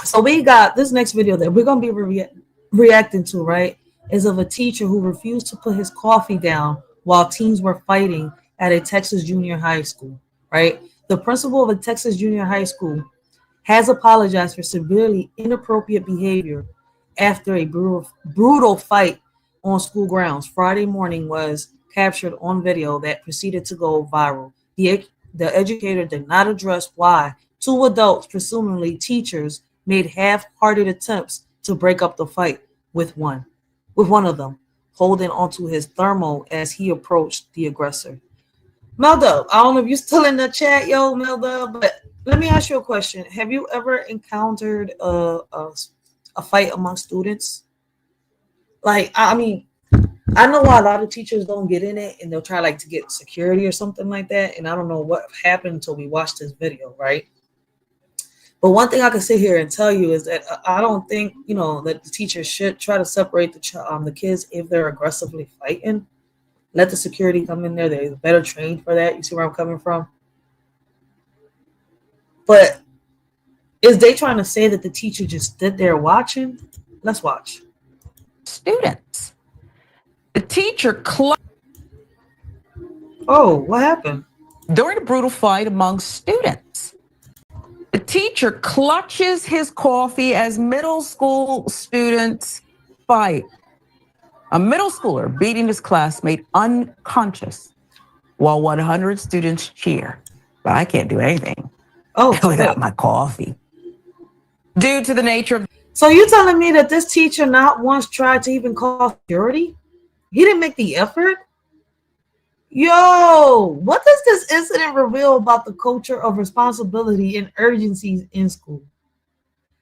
So we got this next video that we're going to be reacting to, right, is of a teacher who refused to put his coffee down while teens were fighting at a Texas junior high school, right? The principal of a Texas junior high school has apologized for severely inappropriate behavior after a brutal fight on school grounds. Friday morning was captured on video that proceeded to go viral. The educator did not address why two adults, presumably teachers, made half-hearted attempts to break up the fight with one of them holding onto his thermal as he approached the aggressor. Melda, I don't know if you're still in the chat, yo, Melda, but let me ask you a question. Have you ever encountered a fight among students? Like, I mean, I know why a lot of teachers don't get in it and they'll try like to get security or something like that. And I don't know what happened until we watched this video, right? But one thing I can sit here and tell you is that I don't think, that the teachers should try to separate the kids if they're aggressively fighting. Let the security come in there. They're better trained for that. You see where I'm coming from? But is they trying to say that the teacher just stood there watching? Let's watch. Students. The teacher Oh, what happened? during a brutal fight amongst students. The teacher clutches his coffee as middle school students fight. A middle schooler beating his classmate unconscious while 100 students cheer. But I can't do anything without my coffee. Due to the nature of... So you're telling me that this teacher not once tried to even call security? He didn't make the effort? Yo, what does this incident reveal about the culture of responsibility and urgencies in school?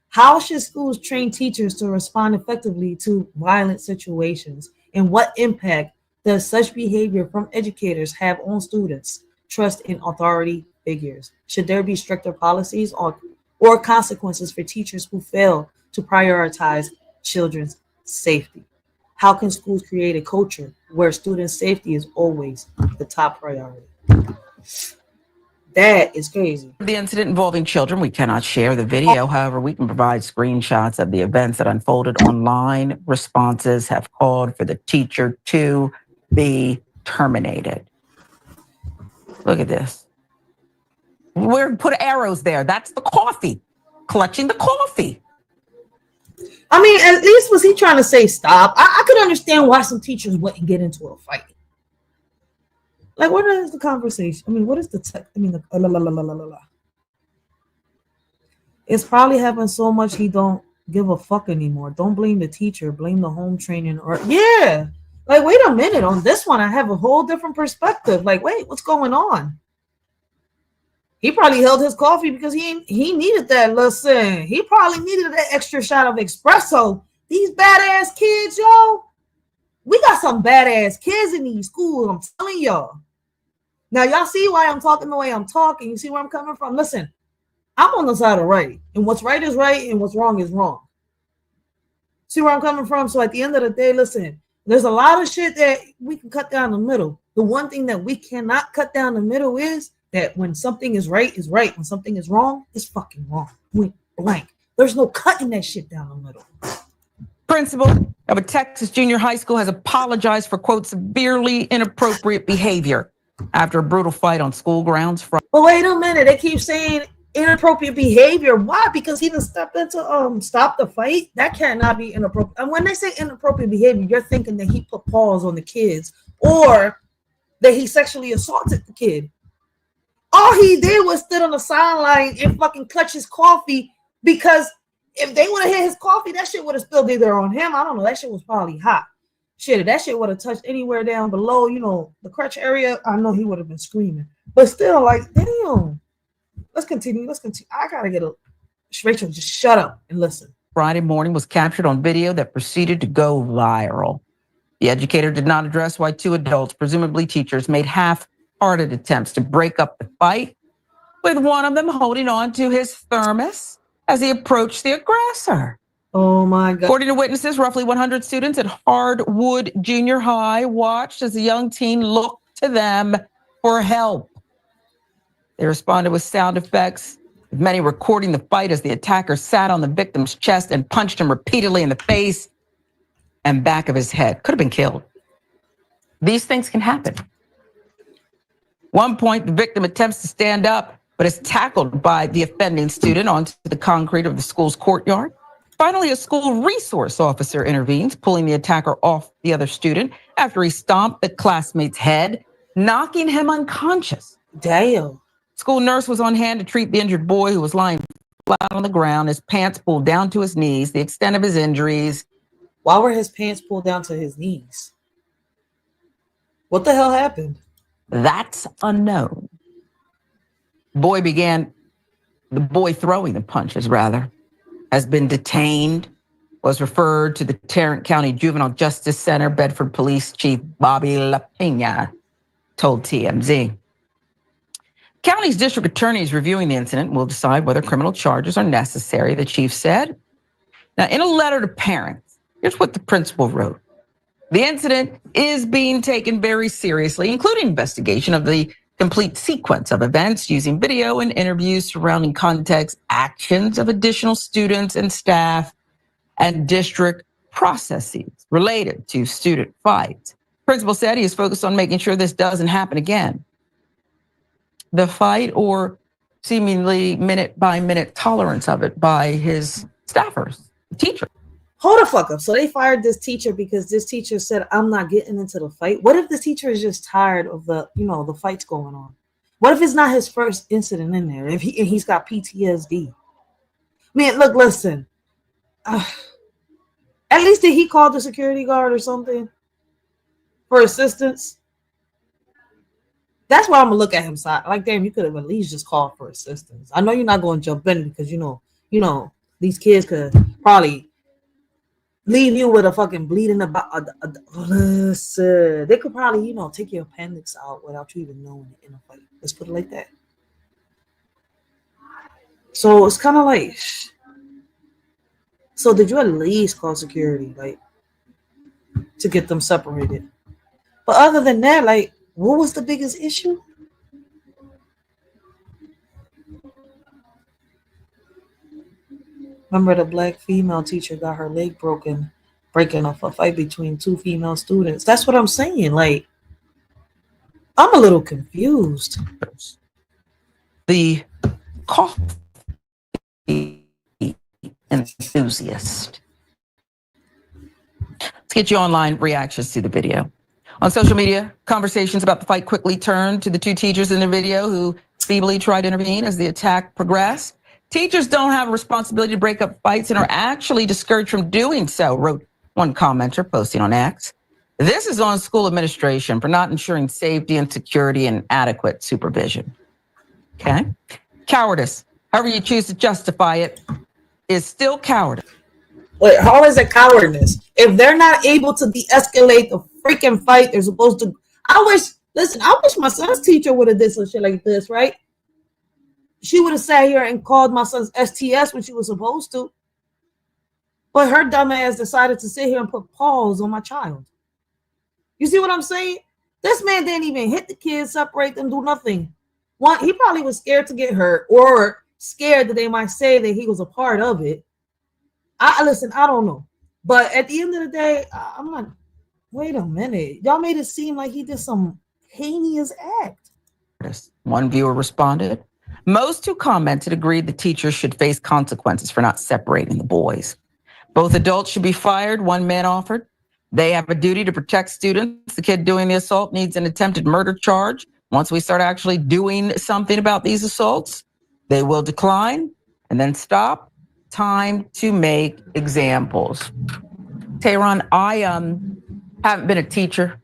How should schools train teachers to respond effectively to violent situations? And what impact does such behavior from educators have on students' trust in authority figures? Should there be stricter policies or consequences for teachers who fail to prioritize children's safety? How can schools create a culture where student safety is always the top priority? That is crazy. The incident involving children, we cannot share the video. However, we can provide screenshots of the events that unfolded online. Responses have called for the teacher to be terminated. Look at this. We're put arrows there. That's the coffee, clutching the coffee. I mean, at least was he trying to say stop? I could understand why some teachers wouldn't get into a fight. Like, what is the conversation? I mean, what is the It's probably happened so much he don't give a fuck anymore. Don't blame the teacher, blame the home training or yeah. Like, wait a minute, on this one, I have a whole different perspective. Like, wait, what's going on? He probably held his coffee because he needed that. Listen, he probably needed that extra shot of espresso. These badass kids, yo. We got some badass kids in these schools, I'm telling y'all. Now, y'all see why I'm talking the way I'm talking. You see where I'm coming from? Listen, I'm on the side of right. And what's right is right, and what's wrong is wrong. See where I'm coming from? So at the end of the day, listen, there's a lot of shit that we can cut down the middle. The one thing that we cannot cut down the middle is that when something is right, is right. When something is wrong, it's fucking wrong. Point blank. There's no cutting that shit down the middle. Principal of a Texas junior high school has apologized for, quote, severely inappropriate behavior after a brutal fight on school grounds. But wait a minute. They keep saying inappropriate behavior. Why? Because he didn't step in to stop the fight. That cannot be inappropriate. And when they say inappropriate behavior, you're thinking that he put paws on the kids or that he sexually assaulted the kid. All he did was stood on the sideline and fucking clutch his coffee, because if they would have hit his coffee, that shit would have spilled either on him. I don't know. That shit was probably hot. Shit, if that shit would have touched anywhere down below, you know, the crotch area, I know he would have been screaming. But still, like, damn. Let's continue. I gotta get a Rachel, just shut up and listen. Friday morning was captured on video that proceeded to go viral. The educator did not address why two adults, presumably teachers, made half-hearted attempts to break up the fight, with one of them holding on to his thermos as he approached the aggressor. Oh my God. According to witnesses, roughly 100 students at Hardwood Junior High watched as the young teen looked to them for help. They responded with sound effects, with many recording the fight as the attacker sat on the victim's chest and punched him repeatedly in the face and back of his head. Could have been killed. These things can happen. One point, the victim attempts to stand up, but is tackled by the offending student onto the concrete of the school's courtyard. Finally, a school resource officer intervenes, pulling the attacker off the other student after he stomped the classmate's head, knocking him unconscious. Damn. School nurse was on hand to treat the injured boy, who was lying flat on the ground, his pants pulled down to his knees. The extent of his injuries. Why were his pants pulled down to his knees? What the hell happened? That's unknown. The boy throwing the punches, rather, has been detained, was referred to the Tarrant County Juvenile Justice Center. Bedford Police Chief Bobby LaPena told TMZ. County's district attorney is reviewing the incident and will decide whether criminal charges are necessary, the chief said. Now, in a letter to parents, here's what the principal wrote. The incident is being taken very seriously, including investigation of the complete sequence of events using video and interviews surrounding context, actions of additional students and staff, and district processes related to student fights. Principal said he is focused on making sure this doesn't happen again. The fight, or seemingly minute-by-minute tolerance of it by his staffers, teachers. Hold the fuck up. So they fired this teacher because this teacher said, I'm not getting into the fight. What if the teacher is just tired of the fights going on? What if it's not his first incident in there? If he's got PTSD? Man, look, listen. At least did he call the security guard or something for assistance? That's why I'm gonna look at him side. Like, damn, you could have at least just called for assistance. I know you're not going to jump in because you know these kids could probably leave you with a fucking bleeding about. Listen, they could probably take your appendix out without you even knowing it in a fight. Let's put it like that. So it's kind of like, so did you at least call security, like, to get them separated? But other than that, like, what was the biggest issue? Remember the black female teacher got her leg broken, breaking off a fight between two female students. That's what I'm saying. Like, I'm a little confused. The coffee enthusiast. Let's get you online reactions to the video. On social media, conversations about the fight quickly turned to the two teachers in the video who feebly tried to intervene as the attack progressed. Teachers don't have a responsibility to break up fights and are actually discouraged from doing so, wrote one commenter posting on X. This is on school administration for not ensuring safety and security and adequate supervision. Okay? Cowardice, however you choose to justify it, is still cowardice. Wait, how is it cowardice? If they're not able to de-escalate the freaking fight, they're supposed to. I wish my son's teacher would have did some shit like this, right? She would have sat here and called my son's STS when she was supposed to. But her dumb ass decided to sit here and put paws on my child. You see what I'm saying? This man didn't even hit the kids, separate them, do nothing. One, he probably was scared to get hurt or scared that they might say that he was a part of it. I don't know. But at the end of the day, I'm like, wait a minute. Y'all made it seem like he did some heinous act. One viewer responded. Most who commented agreed the teachers should face consequences for not separating the boys. Both adults should be fired, one man offered. They have a duty to protect students. The kid doing the assault needs an attempted murder charge. Once we start actually doing something about these assaults, they will decline and then stop. Time to make examples. Tehran, I haven't been a teacher.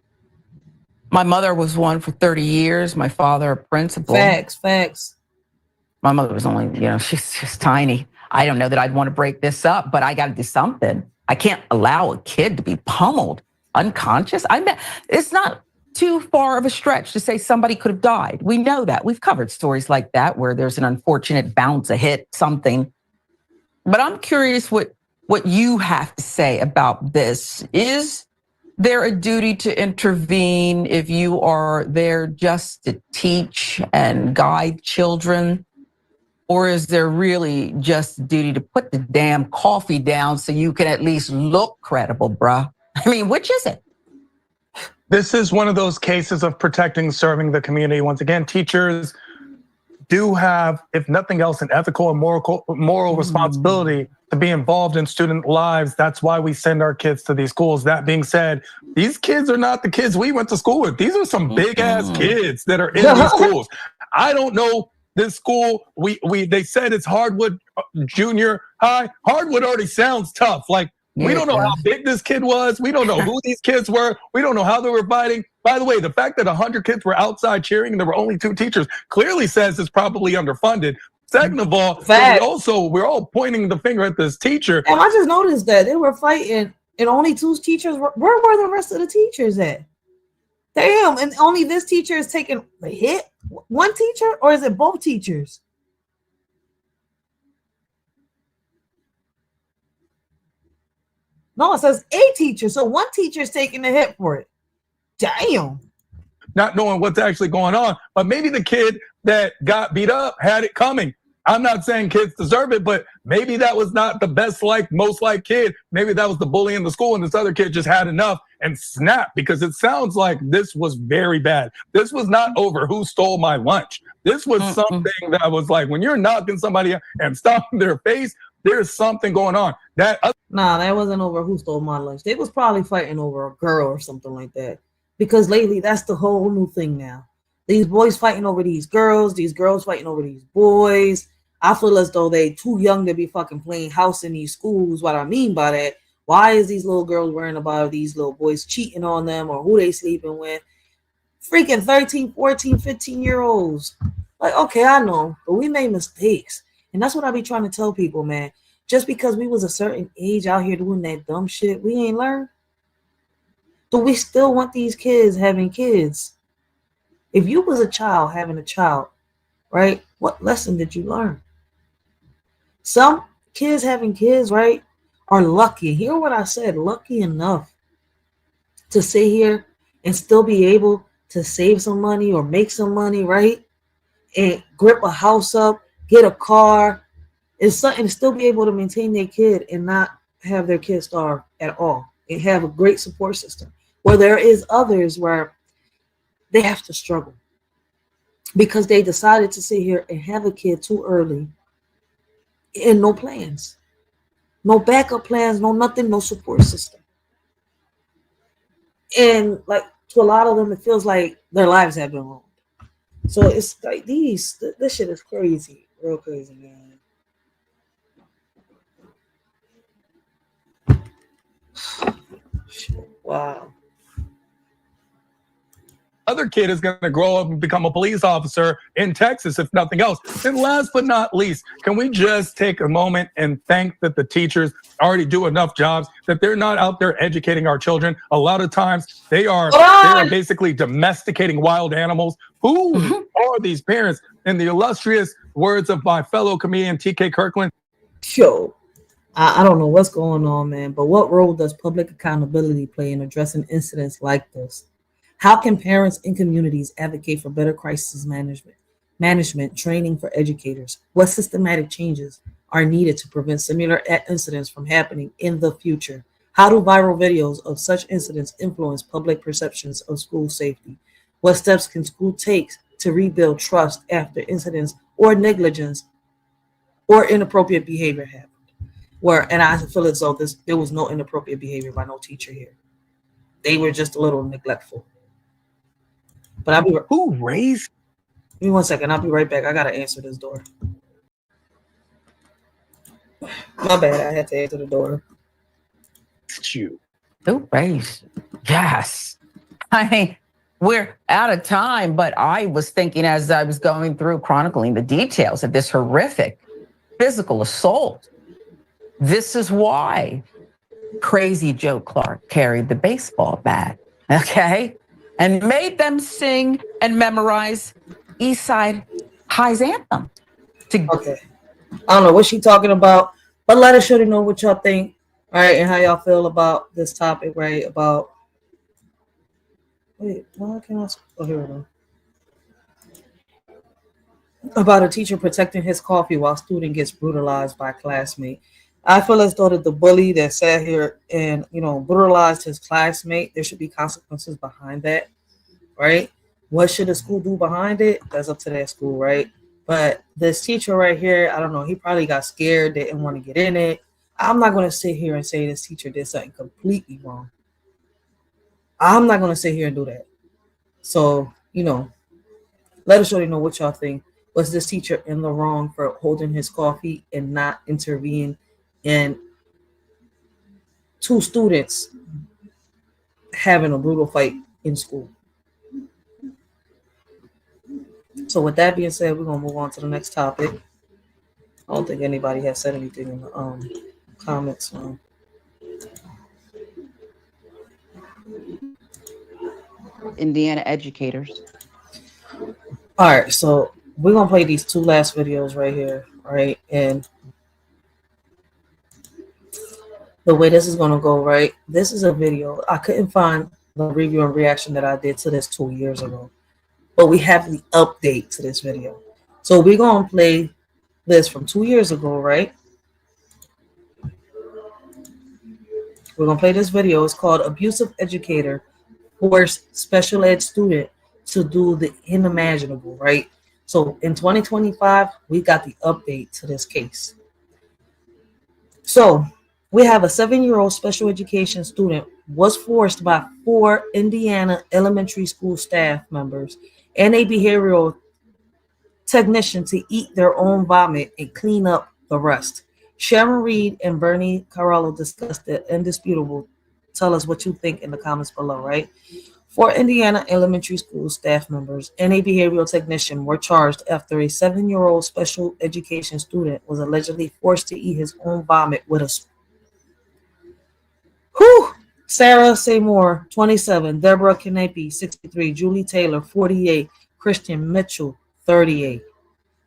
My mother was one for 30 years. My father, a principal. Facts. My mother was only, she's just tiny. I don't know that I'd want to break this up, but I got to do something. I can't allow a kid to be pummeled, unconscious. It's not too far of a stretch to say somebody could have died. We know that. We've covered stories like that where there's an unfortunate bounce, a hit, something. But I'm curious what you have to say about this. Is there a duty to intervene if you are there just to teach and guide children? Or is there really just a duty to put the damn coffee down so you can at least look credible, bruh? I mean, which is it? This is one of those cases of protecting, serving the community. Once again, teachers do have, if nothing else, an ethical and moral responsibility to be involved in student lives. That's why we send our kids to these schools. That being said, these kids are not the kids we went to school with. These are some big ass kids that are in these schools. I don't know this school. They said it's Hardwood Junior High. Hardwood already sounds tough. Like, we don't know how big this kid was. We don't know who these kids were. We don't know how they were fighting. By the way, the fact that 100 kids were outside cheering and there were only 2 teachers clearly says it's probably underfunded. Second of all, we're all pointing the finger at this teacher. And I just noticed that they were fighting and only 2 teachers. Where were the rest of the teachers at? Damn, and only this teacher is taking a hit? One teacher, or is it both teachers? No, it says a teacher. So one teacher is taking the hit for it. Damn. Not knowing what's actually going on, but maybe the kid that got beat up had it coming. I'm not saying kids deserve it, but maybe that was not the most liked kid. Maybe that was the bully in the school and this other kid just had enough and snapped, because it sounds like this was very bad. This was not over who stole my lunch. This was something that was like, when you're knocking somebody and stomping their face, there's something going on. Nah, that wasn't over who stole my lunch. They was probably fighting over a girl or something like that. Because lately, that's the whole new thing now. These boys fighting over these girls fighting over these boys. I feel as though they too young to be fucking playing house in these schools. What I mean by that, why is these little girls worrying about these little boys cheating on them or who they sleeping with? Freaking 13, 14, 15-year-olds. Like, okay, I know, but we made mistakes. And that's what I be trying to tell people, man. Just because we was a certain age out here doing that dumb shit, we ain't learned. Do we still want these kids having kids? If you was a child having a child, right, what lesson did you learn? Some kids having kids, right, are lucky. Hear what I said, lucky enough to sit here and still be able to save some money or make some money, right? And grip a house up, get a car, and something to still be able to maintain their kid and not have their kid starve at all. And have a great support system. Where there is others where they have to struggle because they decided to sit here and have a kid too early and no plans, no backup plans, no nothing, no support system. And like to a lot of them, it feels like their lives have been ruined. So it's like this shit is crazy, real crazy, man. Wow. Other kid is going to grow up and become a police officer in Texas, if nothing else. And last but not least, can we just take a moment and thank that the teachers already do enough jobs, that they're not out there educating our children. A lot of times they are basically domesticating wild animals. Who are these parents? In the illustrious words of my fellow comedian, T.K. Kirkland. Yo, I don't know what's going on, man, but what role does public accountability play in addressing incidents like this? How can parents and communities advocate for better crisis management training for educators? What systematic changes are needed to prevent similar incidents from happening in the future? How do viral videos of such incidents influence public perceptions of school safety? What steps can school take to rebuild trust after incidents or negligence or inappropriate behavior happened? And I feel as though there was no inappropriate behavior by no teacher here. They were just a little neglectful. But I'll be who raised? Give me 1 second. I'll be right back. I gotta answer this door. My bad. I had to answer the door. You. Who raised? Yes. I mean, we're out of time, but I was thinking as I was going through chronicling the details of this horrific physical assault. This is why Crazy Joe Clark carried the baseball bat. Okay. And made them sing and memorize East Side High's anthem. Okay. I don't know what she's talking about, but let us surely know what y'all think, right? And how y'all feel about this topic, right? About why can't I? Oh, here we go. About a teacher protecting his coffee while student gets brutalized by a classmate. I feel as though that the bully that sat here and, brutalized his classmate, there should be consequences behind that, right? What should a school do behind it? That's up to that school, right? But this teacher right here, I don't know, he probably got scared, didn't want to get in it. I'm not going to sit here and say this teacher did something completely wrong. I'm not going to sit here and do that. So, let us really know what y'all think. Was this teacher in the wrong for holding his coffee and not intervening in two students having a brutal fight in school? So with that being said, we're going to move on to the next topic. I don't think anybody has said anything in the comments. Indiana educators. All right, so we're going to play these two last videos right here, right? And the way this is going to go, right? This is a video. I couldn't find the review and reaction that I did to this 2 years ago, but we have the update to this video. So we're going to play this from 2 years ago, right? We're going to play this video. It's called Abusive Educator Forced Special Ed Student to Do the Unimaginable, right? So in 2025, we got the update to this case. So we have a 7-year-old special education student was forced by 4 Indiana elementary school staff members and a behavioral technician to eat their own vomit and clean up the rest. Sharon Reed and Bernie Carallo discussed the indisputable. Tell us what you think in the comments below, right? 4 Indiana elementary school staff members and a behavioral technician were charged after a 7-year-old special education student was allegedly forced to eat his own vomit with a spoon. Whew! Sarah Seymour, 27, Deborah Canepi, 63, Julie Taylor, 48, Christian Mitchell, 38.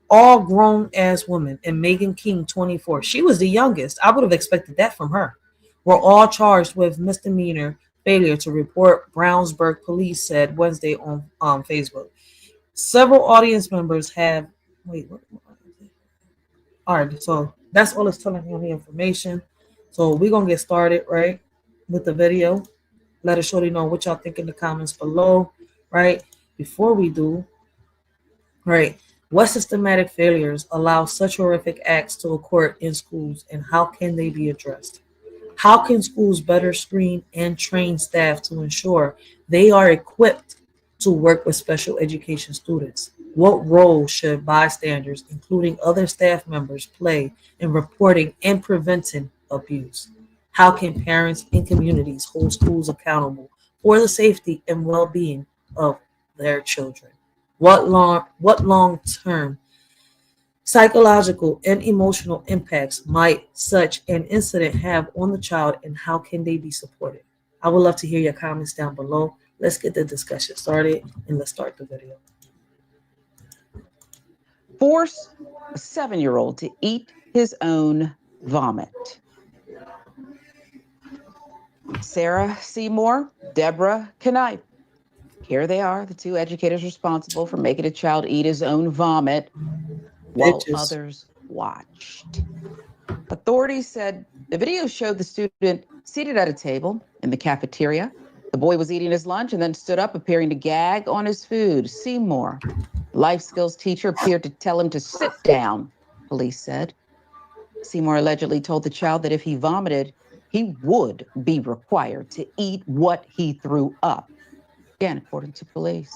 All grown-ass women, and Megan King, 24. She was the youngest. I would have expected that from her. Were all charged with misdemeanor failure to report, Brownsburg police said Wednesday on Facebook. Several audience members have... Wait, what? All right, so that's all it's telling me on the information. So we're going to get started, right, with the video. Let us shorty know what y'all think in the comments below, right? Before we do, right, what systematic failures allow such horrific acts to occur in schools, and how can they be addressed? How can schools better screen and train staff to ensure they are equipped to work with special education students? What role should bystanders, including other staff members, play in reporting and preventing abuse? How can parents and communities hold schools accountable for the safety and well-being of their children? What long-term psychological and emotional impacts might such an incident have on the child, and how can they be supported? I would love to hear your comments down below. Let's get the discussion started, and let's start the video. Force a 7-year-old to eat his own vomit. Sarah Seymour, Deborah Knipe. Here they are, the two educators responsible for making a child eat his own vomit while others watched. Authorities said the video showed the student seated at a table in the cafeteria. The boy was eating his lunch and then stood up, appearing to gag on his food. Seymour, life skills teacher, appeared to tell him to sit down, police said. Seymour allegedly told the child that if he vomited, he would be required to eat what he threw up. Again, according to police.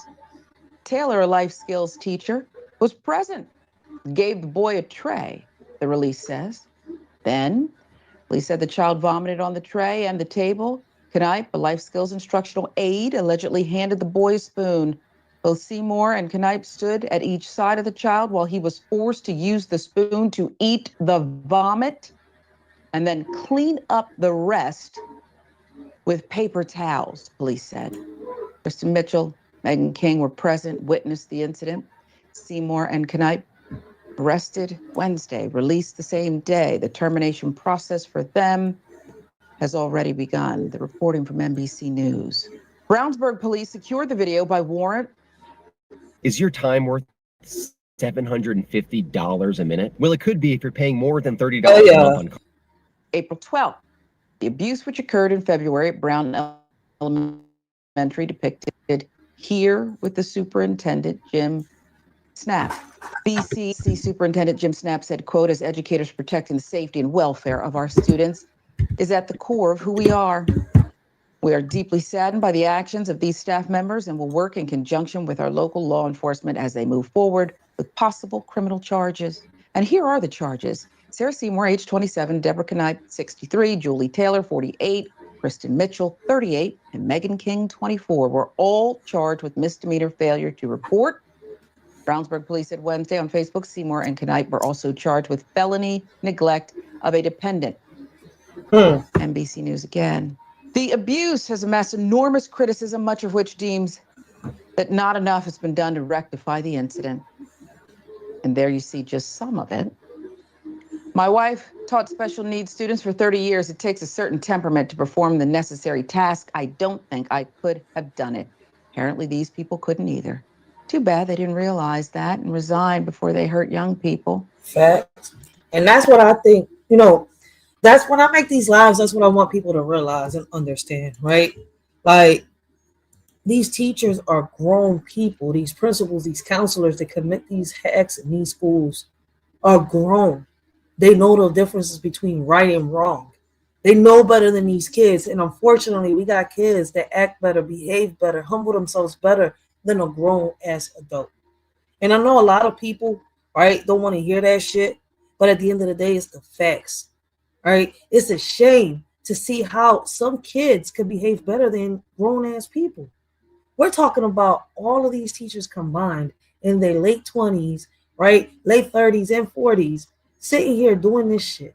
Taylor, a life skills teacher, was present, gave the boy a tray, the release says. Then, police said the child vomited on the tray and the table. Knipe, a life skills instructional aide, allegedly handed the boy a spoon. Both Seymour and Knipe stood at each side of the child while he was forced to use the spoon to eat the vomit and then clean up the rest with paper towels, police said. Kristen Mitchell, Megan King were present, witnessed the incident. Seymour and Knipe arrested Wednesday, released the same day. The termination process for them has already begun. The reporting from NBC News. Brownsburg police secured the video by warrant. Is your time worth $750 a minute? Well, it could be if you're paying more than $30 a month on. April 12th, the abuse which occurred in February at Brown Elementary depicted here with the superintendent, Jim Snap. BCC Superintendent Jim Snap said, quote, as educators protecting the safety and welfare of our students is at the core of who we are. We are deeply saddened by the actions of these staff members and will work in conjunction with our local law enforcement as they move forward with possible criminal charges. And here are the charges. Sarah Seymour, age 27, Deborah Knipe, 63, Julie Taylor, 48, Kristen Mitchell, 38, and Megan King, 24, were all charged with misdemeanor failure to report. Brownsburg police said Wednesday on Facebook, Seymour and Knipe were also charged with felony neglect of a dependent. NBC News again. The abuse has amassed enormous criticism, much of which deems that not enough has been done to rectify the incident. And there you see just some of it. My wife taught special needs students for 30 years. It takes a certain temperament to perform the necessary task. I don't think I could have done it. Apparently, these people couldn't either. Too bad they didn't realize that and resign before they hurt young people. Facts. And that's what I think, you know, that's when I make these lives, that's what I want people to realize and understand, right? Like, these teachers are grown people. These principals, these counselors that commit these acts in these schools are grown. They know the differences between right and wrong. They know better than these kids. And unfortunately, we got kids that act better, behave better, humble themselves better than a grown-ass adult. And I know a lot of people, right, don't want to hear that shit. But at the end of the day, it's the facts, right? It's a shame to see how some kids can behave better than grown-ass people. We're talking about all of these teachers combined in their late 20s, right? Late 30s and 40s, sitting here doing this shit.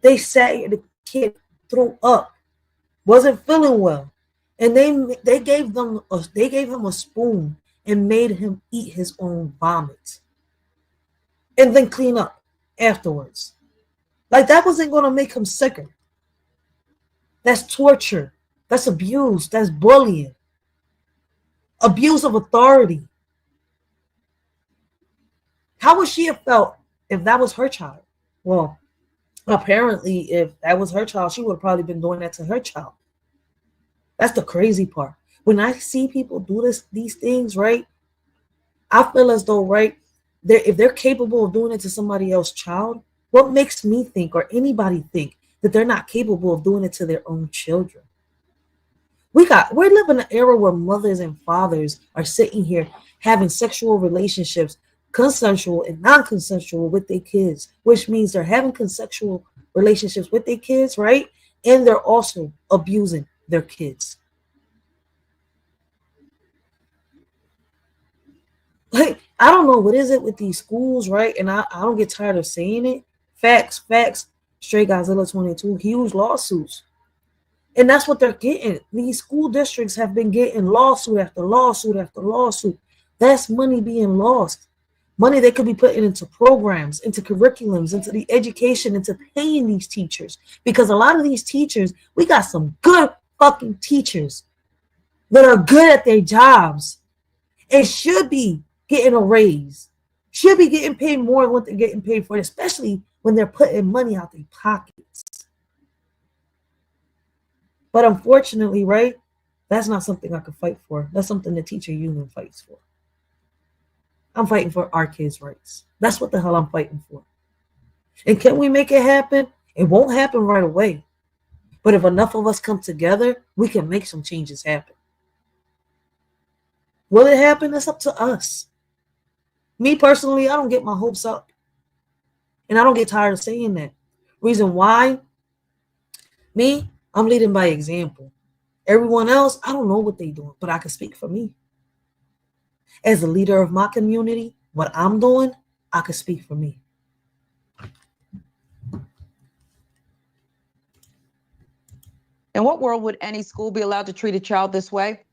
They sat here, the kid threw up, wasn't feeling well. And they gave him a spoon and made him eat his own vomit. And then clean up afterwards. Like, that wasn't going to make him sicker. That's torture. That's abuse. That's bullying. Abuse of authority. How would she have felt if that was her child? Well, apparently, if that was her child, she would have probably been doing that to her child. That's the crazy part. When I see people do these things, right, I feel as though, right, if they're capable of doing it to somebody else's child, what makes me think, or anybody think, that they're not capable of doing it to their own children? We're living in an era where mothers and fathers are sitting here having sexual relationships, consensual and non-consensual, with their kids, which means they're having consensual relationships with their kids, right? And they're also abusing their kids. Like, I don't know, what is it with these schools, right? And I don't get tired of saying it. Facts, Straight Godzilla 22, huge lawsuits. And that's what they're getting. These school districts have been getting lawsuit after lawsuit after lawsuit. That's money being lost. Money they could be putting into programs, into curriculums, into the education, into paying these teachers. Because a lot of these teachers, we got some good fucking teachers that are good at their jobs and should be getting a raise, should be getting paid more than what they're getting paid for, especially when they're putting money out their pockets. But unfortunately, right, that's not something I could fight for. That's something the teacher union fights for. I'm fighting for our kids' rights. That's what the hell I'm fighting for. And can we make it happen? It won't happen right away. But if enough of us come together, we can make some changes happen. Will it happen? That's up to us. Me personally, I don't get my hopes up. And I don't get tired of saying that. Reason why? Me, I'm leading by example. Everyone else, I don't know what they're doing, but I can speak for me. As a leader of my community, what I'm doing, I can speak for me. In what world would any school be allowed to treat a child this way?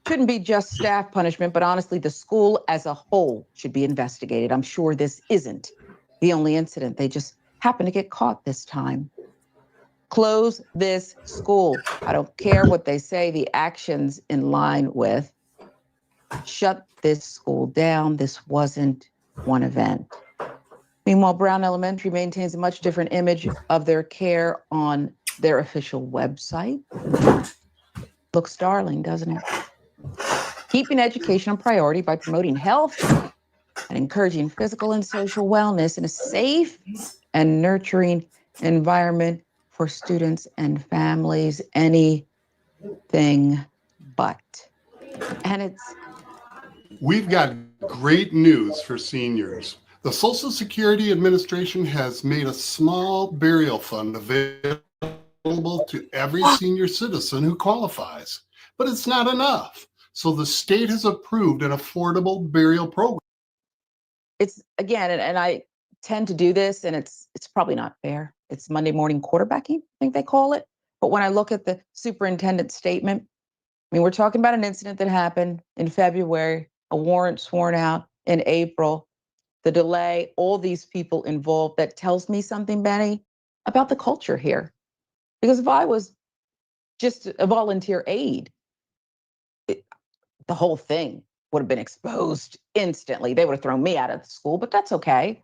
Shouldn't be just staff punishment, but honestly, the school as a whole should be investigated. I'm sure this isn't the only incident. They just happen to get caught this time. Close this school. I don't care what they say, the actions in line with. Shut this school down. This wasn't one event. Meanwhile, Brown Elementary maintains a much different image of their care on their official website. Looks darling, doesn't it? Keeping education a priority by promoting health and encouraging physical and social wellness in a safe and nurturing environment for students and families. Anything but. And We've got great news for seniors. The Social Security Administration has made a small burial fund available to every senior citizen who qualifies, but it's not enough. So the state has approved an affordable burial program. it's again, and I tend to do this, and it's probably not fair. It's Monday morning quarterbacking, I think they call it. But when I look at the superintendent's statement, I mean, we're talking about an incident that happened in February, a warrant sworn out in April, the delay, all these people involved. That tells me something, Benny, about the culture here. Because if I was just a volunteer aide, the whole thing would have been exposed instantly. They would have thrown me out of the school, but that's okay.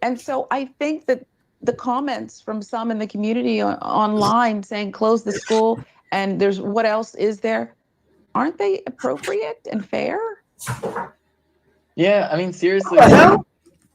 And so I think that the comments from some in the community online saying close the school and there's what else is there, aren't they appropriate and fair? Yeah, I mean, seriously,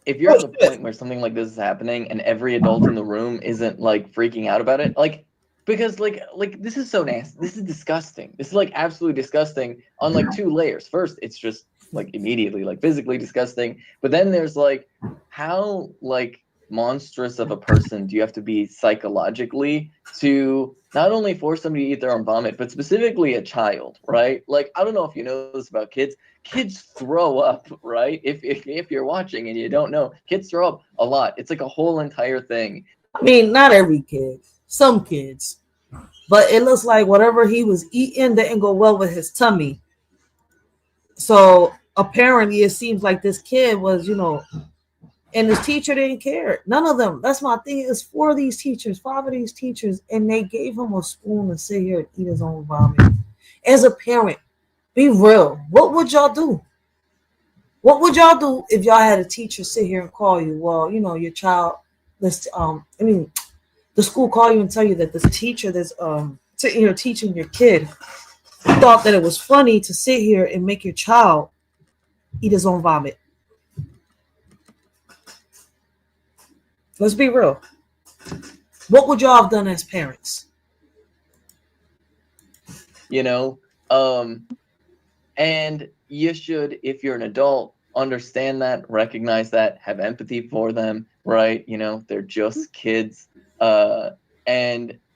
if you're at the point where something like this is happening and every adult in the room isn't like freaking out about it, like, because like this is so nasty. This is disgusting. This is like absolutely disgusting on like two layers. First, it's just like immediately like physically disgusting, but then there's like how like monstrous of a person do you have to be psychologically to not only force somebody to eat their own vomit, but specifically a child, right? Like, I don't know if you know this about kids. Kids throw up, right? If you're watching and you don't know, kids throw up a lot. It's like a whole entire thing. I mean, not every kid, some kids. But it looks like whatever he was eating didn't go well with his tummy. So apparently it seems like this kid was, and his teacher didn't care. None of them. That's my thing. It's 4 of these teachers, 5 of these teachers, and they gave him a spoon to sit here and eat his own vomit. As a parent, be real. What would y'all do? What would y'all do if y'all had a teacher sit here and call you? Well, your child, the school call you and tell you that this teacher that's teaching your kid thought that it was funny to sit here and make your child eat his own vomit. Let's be real. What would y'all have done as parents? And you should, if you're an adult, understand that, recognize that, have empathy for them, right? They're just kids. But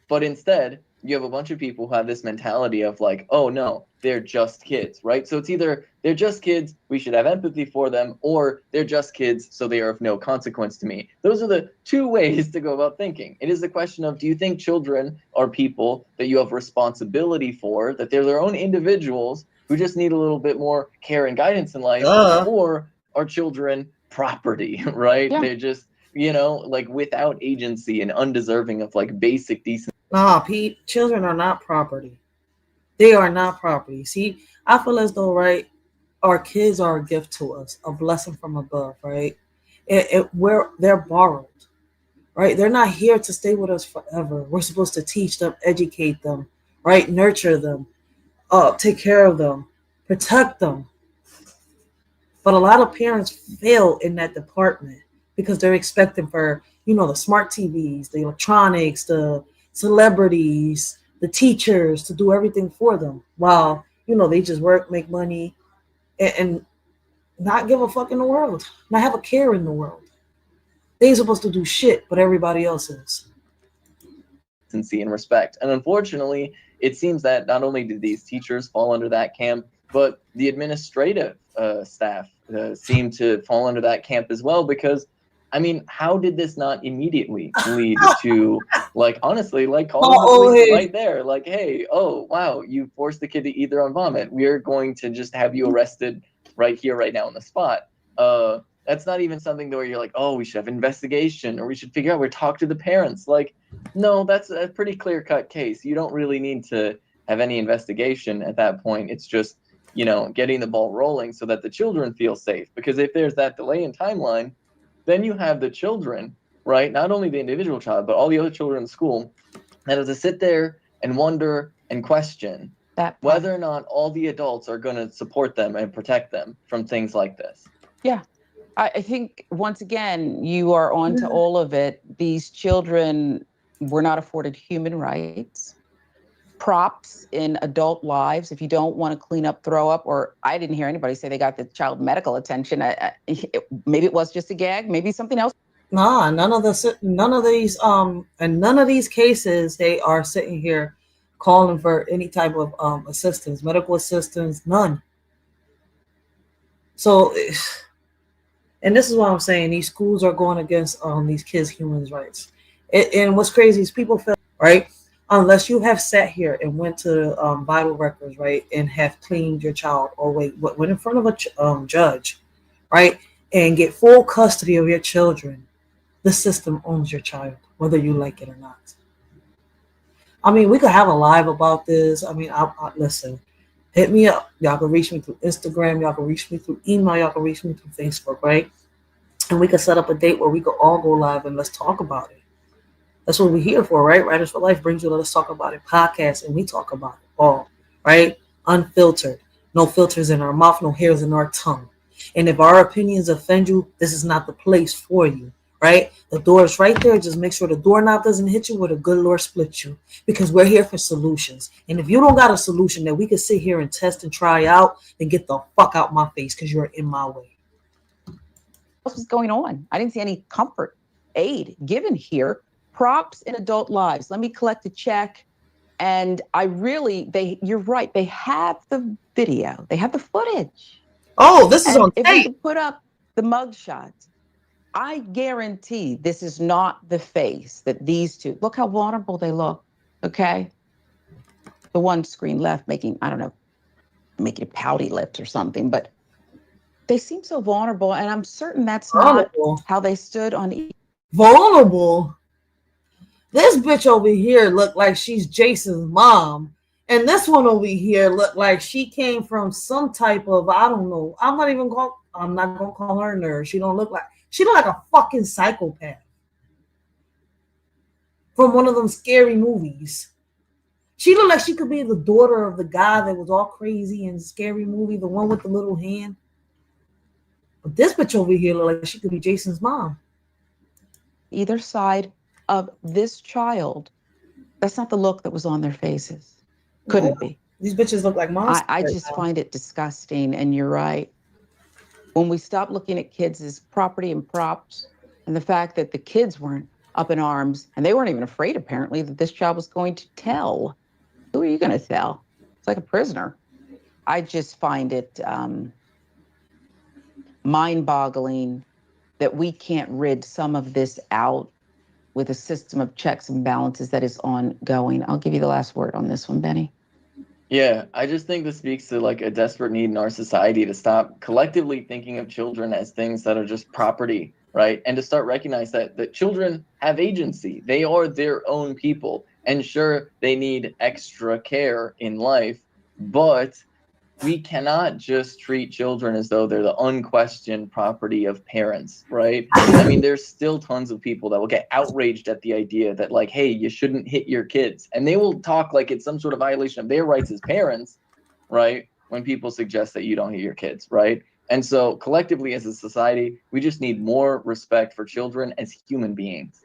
instead, you have a bunch of people who have this mentality of like, oh no, they're just kids, right? So it's either they're just kids, we should have empathy for them, or they're just kids, so they are of no consequence to me. Those are the 2 ways to go about thinking. It is the question of, do you think children are people that you have responsibility for, that they're their own individuals who just need a little bit more care and guidance in life, or are children property, right? Yeah. They're just, like without agency and undeserving of like basic decency. Nah, Pete, children are not property. They are not property. See, I feel as though, right, our kids are a gift to us, a blessing from above, right? They're borrowed, right? They're not here to stay with us forever. We're supposed to teach them, educate them, right? Nurture them, take care of them, protect them. But a lot of parents fail in that department because they're expecting for, the smart TVs, the electronics, the celebrities, the teachers to do everything for them while, they just work, make money, and not give a fuck in the world, not have a care in the world. They're supposed to do shit, but everybody else is. And respect. And unfortunately, it seems that not only did these teachers fall under that camp, but the administrative staff seem to fall under that camp as well, because how did this not immediately lead to, like, honestly, like calling the police right there, like, hey, oh wow, you forced the kid to eat their own vomit, we're going to just have you arrested right here, right now on the spot. That's not even something where you're like, oh, we should have investigation, or we should figure out where to talk to the parents. Like, no, that's a pretty clear-cut case. You don't really need to have any investigation at that point. It's just, getting the ball rolling so that the children feel safe. Because if there's that delay in timeline, then you have the children, right? Not only the individual child, but all the other children in school that have to sit there and wonder and question whether or not all the adults are going to support them and protect them from things like this. Yeah. I think, once again, you are onto all of it. These children were not afforded human rights, props in adult lives. If you don't want to clean up, throw up, or I didn't hear anybody say they got the child medical attention. Maybe it was just a gag, maybe something else. Nah, none of these, and none of these cases, they are sitting here calling for any type of assistance, medical assistance, none. So, and this is what I'm saying, these schools are going against these kids' human rights. And what's crazy is people feel, right, unless you have sat here and went to vital records, right, and have cleaned your child, or went in front of a judge, right, and get full custody of your children, the system owns your child, whether you like it or not. We could have a live about this. I listen, hit me up. Y'all can reach me through Instagram. Y'all can reach me through email. Y'all can reach me through Facebook, right? And we can set up a date where we could all go live and let's talk about it. That's what we're here for, right? Writers for Life brings you to Let's Talk About It podcast, and we talk about it all, right? Unfiltered. No filters in our mouth, no hairs in our tongue. And if our opinions offend you, this is not the place for you, right? The door is right there. Just make sure the doorknob doesn't hit you, or the good Lord splits you, because we're here for solutions. And if you don't got a solution that we can sit here and test and try out, then get the fuck out my face, because you're in my way. What was going on? I didn't see any comfort. aid given here. Props in adult lives. Let me collect a check. And you're right. They have the video. They have the footage. Oh, this is And on if we tape. could put up the mugshots, I guarantee this is not the face that these two, look how vulnerable they look, okay? The one screen left making a pouty lips or something, but they seem so vulnerable, and I'm certain that's Vulnerable. not how they stood on. Vulnerable? This bitch over here looked like she's Jason's mom. And this one over here looked like she came from some type of, I don't know. I'm not gonna call her a nerd. She looked like a fucking psychopath from one of them scary movies. She looked like she could be the daughter of the guy that was all crazy in the scary movie, the one with the little hand. But this bitch over here looked like she could be Jason's mom. Either side of this child, that's not the look that was on their faces. Couldn't be. These bitches look like monsters. I just find it disgusting, and you're right. When we stop looking at kids as property and props, and the fact that the kids weren't up in arms, and they weren't even afraid, apparently, that this child was going to tell. Who are you going to tell? It's like a prisoner. I just find it mind-boggling that we can't rid some of this out with a system of checks and balances that is ongoing. I'll give you the last word on this one, Benny. Yeah, I just think this speaks to like a desperate need in our society to stop collectively thinking of children as things that are just property, right? And to start recognize that children have agency. They are their own people. And sure, they need extra care in life, but we cannot just treat children as though they're the unquestioned property of parents, right? I mean, there's still tons of people that will get outraged at the idea that like, hey, you shouldn't hit your kids. And they will talk like it's some sort of violation of their rights as parents, right? When people suggest that you don't hit your kids, right? And so collectively as a society, we just need more respect for children as human beings.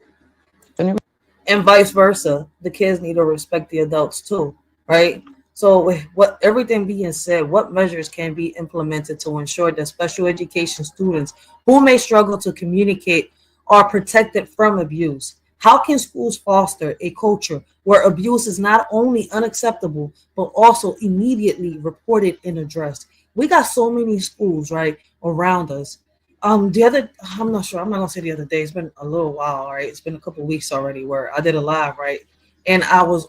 And vice versa. The kids need to respect the adults too, right? So with everything being said, what measures can be implemented to ensure that special education students who may struggle to communicate are protected from abuse? How can schools foster a culture where abuse is not only unacceptable, but also immediately reported and addressed? We got so many schools, right, around us. I'm not sure, I'm not gonna say the other day, it's been a little while, right? It's been a couple of weeks already where I did a live, right? And I was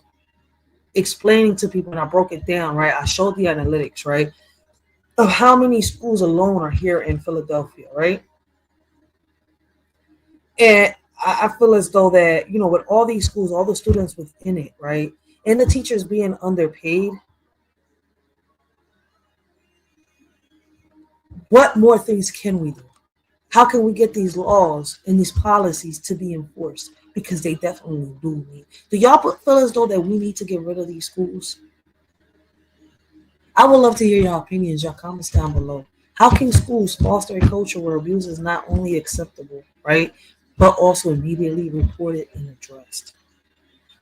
explaining to people, and I broke it down, right? I showed the analytics, right, of how many schools alone are here in Philadelphia, right? And I feel as though that, with all these schools, all the students within it, right, and the teachers being underpaid, what more things can we do? How can we get these laws and these policies to be enforced? Because they definitely do need. Do y'all feel as though that we need to get rid of these schools? I would love to hear your opinions, your comments down below. How can schools foster a culture where abuse is not only acceptable, right, but also immediately reported and addressed?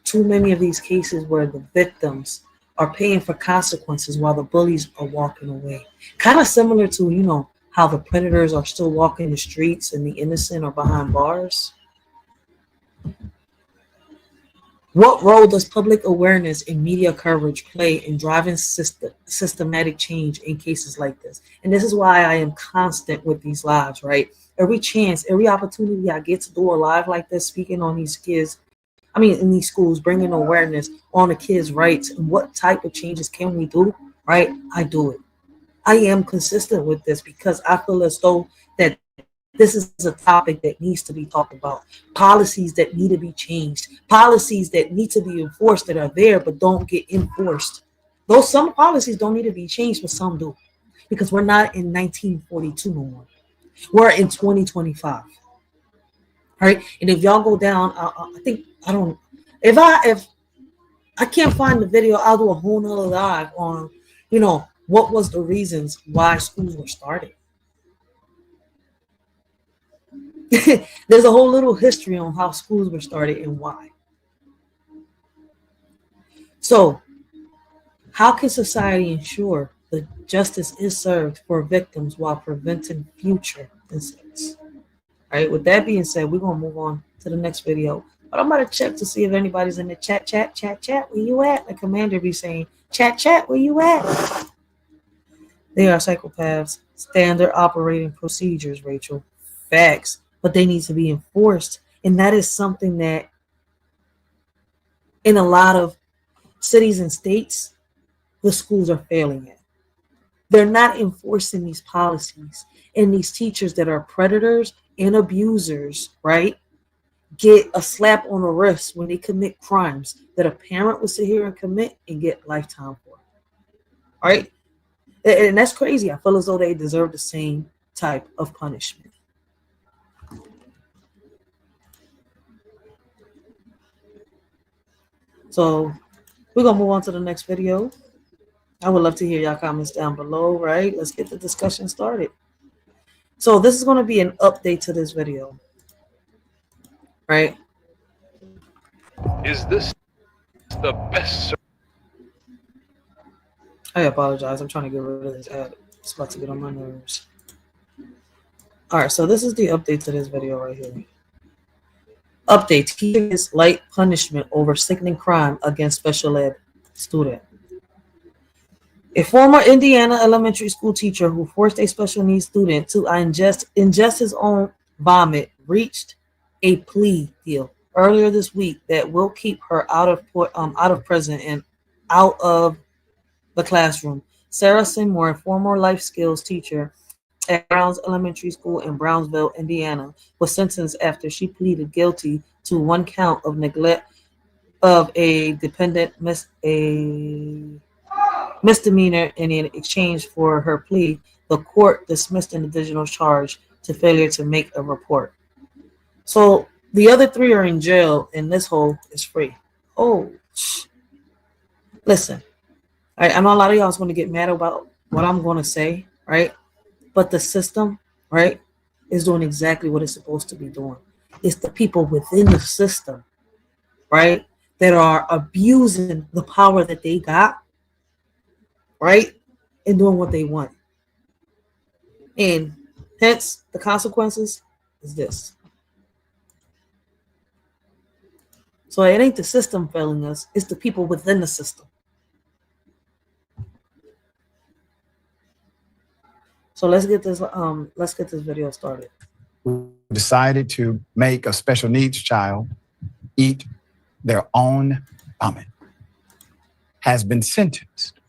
Too many of these cases where the victims are paying for consequences while the bullies are walking away. Kind of similar to, how the predators are still walking the streets and the innocent are behind bars. What role does public awareness and media coverage play in driving systematic change in cases like this? And this is why I am constant with these lives, right? Every chance, every opportunity I get to do a live like this, speaking on these kids, in these schools, bringing awareness on the kids' rights and what type of changes can we do, right? I do it. I am consistent with this because I feel as though that this is a topic that needs to be talked about. Policies that need to be changed. Policies that need to be enforced that are there but don't get enforced. Though some policies don't need to be changed, but some do. Because we're not in 1942 no more. We're in 2025. All right? And if y'all go down, if I can't find the video, I'll do a whole nother live on, what was the reasons why schools were started. There's a whole little history on how schools were started and why. So, how can society ensure that justice is served for victims while preventing future incidents? All right, with that being said, we're going to move on to the next video. But I'm about to check to see if anybody's in the chat. Where you at? The commander be saying, chat, where you at? They are psychopaths. Standard operating procedures, Rachel. Facts. But they need to be enforced. And that is something that in a lot of cities and states, the schools are failing at. They're not enforcing these policies. And these teachers that are predators and abusers, right, get a slap on the wrist when they commit crimes that a parent would sit here and commit and get lifetime for. All right? And that's crazy. I feel as though they deserve the same type of punishment. So we're going to move on to the next video. I would love to hear y'all comments down below, right? Let's get the discussion started. So this is going to be an update to this video, right? Is this the best? I apologize. I'm trying to get rid of this ad. It's about to get on my nerves. All right, so this is the update to this video right here. Update: teachers light punishment over sickening crime against special ed student. A former Indiana elementary school teacher who forced a special needs student to ingest his own vomit reached a plea deal earlier this week that will keep her out of prison and out of the classroom. Sarah Seymour, a former life skills teacher at Browns Elementary School in Brownsville, Indiana, was sentenced after she pleaded guilty to one count of neglect of a dependent misdemeanor. In exchange for her plea, the court dismissed an additional charge to failure to make a report. So the other three are in jail and this hole is free. Oh, listen, I know a lot of y'all is going to get mad about what I'm going to say, right? But the system, right, is doing exactly what it's supposed to be doing. It's the people within the system, right, that are abusing the power that they got, right, and doing what they want. And hence, the consequences is this. So it ain't the system failing us, it's the people within the system. So let's get this video started. Decided to make a special needs child eat their own vomit has been sentenced